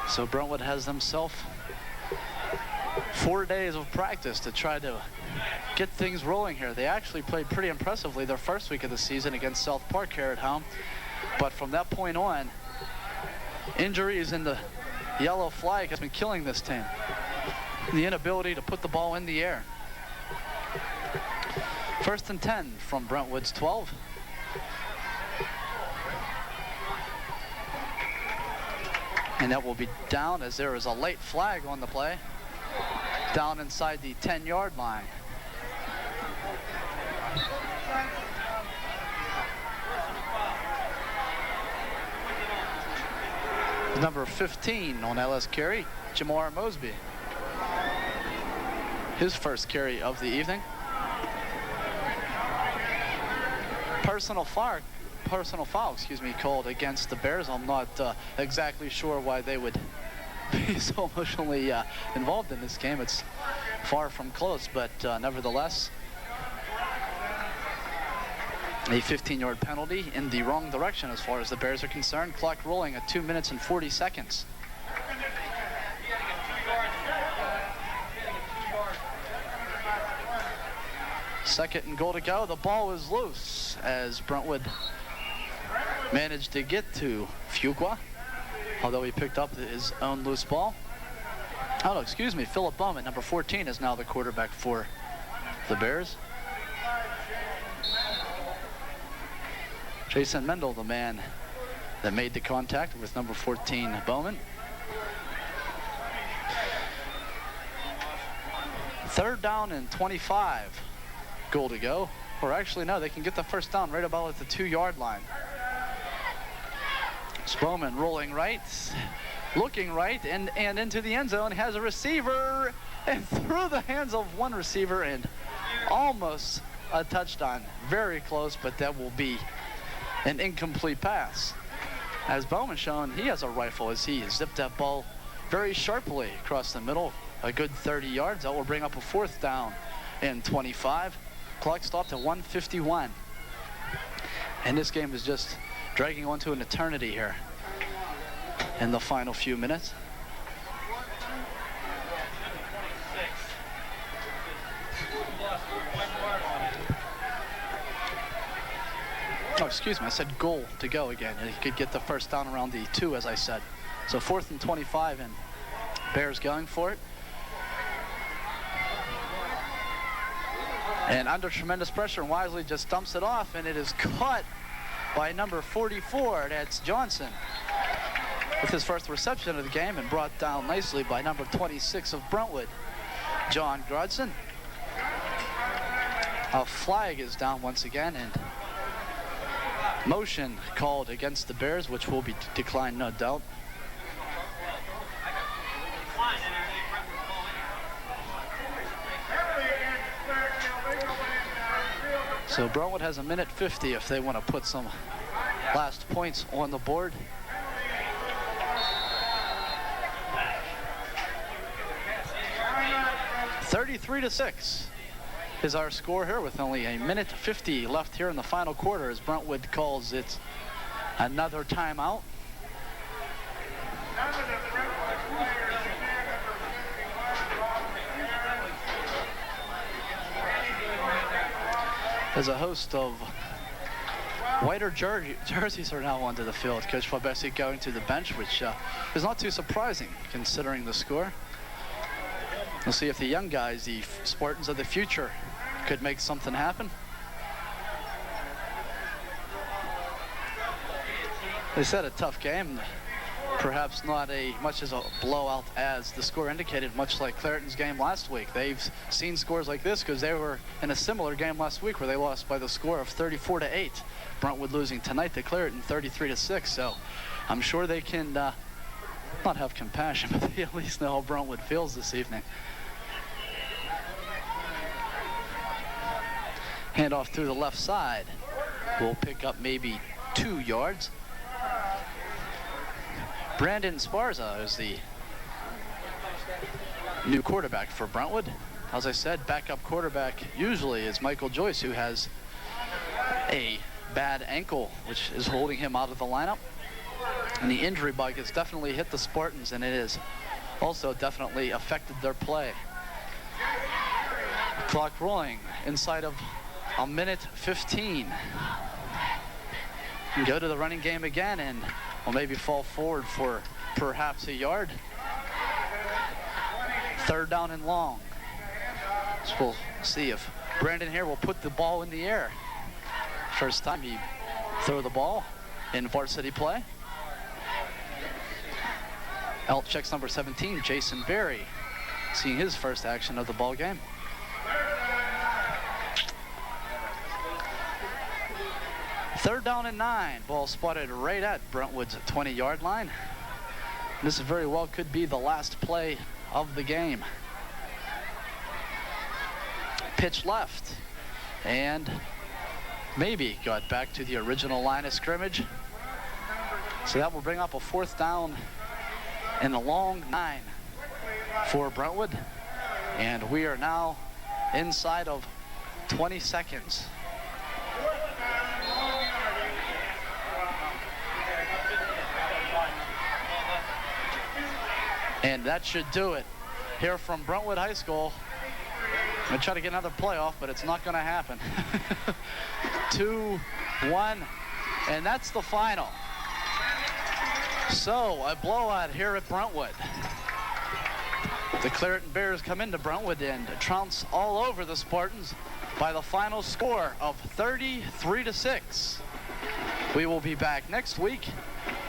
So Brentwood has themselves 4 days of practice to try to get things rolling here. They actually played pretty impressively their first week of the season against South Park here at home. But from that point on, injuries in the yellow flag has been killing this team. The inability to put the ball in the air. 1st and 10 from Brentwood's 12. And that will be down, as there is a late flag on the play. Down inside the 10-yard line. Number 15 on LS carry, Jamar Mosby. His first carry of the evening. Personal foul, called against the Bears. I'm not exactly sure why they would be so emotionally involved in this game. It's far from close, but nevertheless, a 15-yard penalty in the wrong direction as far as the Bears are concerned. Clock rolling at 2 minutes and 40 seconds. Second and goal to go. The ball is loose as Brentwood managed to get to Fuqua, although he picked up his own loose ball. Oh, no, excuse me. Philip Bowman, number 14, is now the quarterback for the Bears. Jason Mendel, the man that made the contact with number 14, Bowman. Third down and 25. Goal to go. Or actually, no, they can get the first down right about at the 2-yard line. It's Bowman rolling right, looking right, and into the end zone. Has a receiver, and through the hands of one receiver, and almost a touchdown. Very close, but that will be an incomplete pass. As Bowman shown, he has a rifle as he zipped that ball very sharply across the middle. A good 30 yards. That will bring up a fourth down and 25. Clock stopped at 1:51. And this game is just dragging on to an eternity here in the final few minutes. Oh, excuse me, I said goal to go again. He could get the first down around the 2, as I said. So 4th and 25, and Bears going for it. And under tremendous pressure, and Wisely just dumps it off, and it is caught by number 44. That's Johnson with his first reception of the game, and brought down nicely by number 26 of Brentwood, John Grodson. A flag is down once again, and motion called against the Bears, which will be declined, no doubt. So Brentwood has a minute 50 if they want to put some last points on the board. (33-6) is our score here, with only a minute 50 left here in the final quarter, as Brentwood calls it another timeout. As a host of whiter jerseys are now onto the field, Coach Fabesi going to the bench, which is not too surprising considering the score. We'll see if the young guys, the Spartans of the future, could make something happen. They said a tough game, perhaps not much as a blowout as the score indicated, much like Clairton's game last week. They've seen scores like this because they were in a similar game last week where they lost by the score of 34-8. Brentwood losing tonight to Clairton 33-6. So I'm sure they can not have compassion, but they at least know how Brentwood feels this evening. Handoff through the left side. Will pick up maybe 2 yards. Brandon Sparza is the new quarterback for Brentwood. As I said, backup quarterback usually is Michael Joyce, who has a bad ankle, which is holding him out of the lineup. And the injury bug has definitely hit the Spartans, and it has also definitely affected their play. Clock rolling inside of a minute 15. Go to the running game again, and will maybe fall forward for perhaps a yard. Third down and long. So we'll see if Brandon here will put the ball in the air. First time he threw the ball in varsity play. Out checks number 17, Jason Berry, seeing his first action of the ball game. Third down and 9. Ball spotted right at Brentwood's 20-yard line. This very well could be the last play of the game. Pitch left, and maybe got back to the original line of scrimmage. So that will bring up a 4th down and a long 9 for Brentwood. And we are now inside of 20 seconds. And that should do it here from Brentwood High School. I'm going to try to get another playoff, but it's not going to happen. 2-1, and that's the final. So, a blowout here at Brentwood. The Clairton Bears come into Brentwood and trounce all over the Spartans by the final score of 33-6. We will be back next week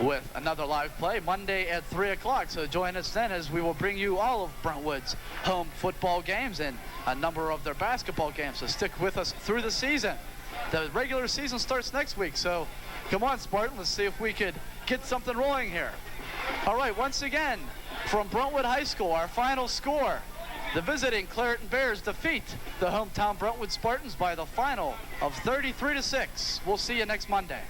with another live play Monday at 3 o'clock. So join us then as we will bring you all of Brentwood's home football games and a number of their basketball games. So stick with us through the season. The regular season starts next week, so come on, Spartan, let's see if we could get something rolling here. All right, once again, from Brentwood High School, our final score. The visiting Clairton Bears defeat the hometown Brentwood Spartans by the final of 33-6. We'll see you next Monday.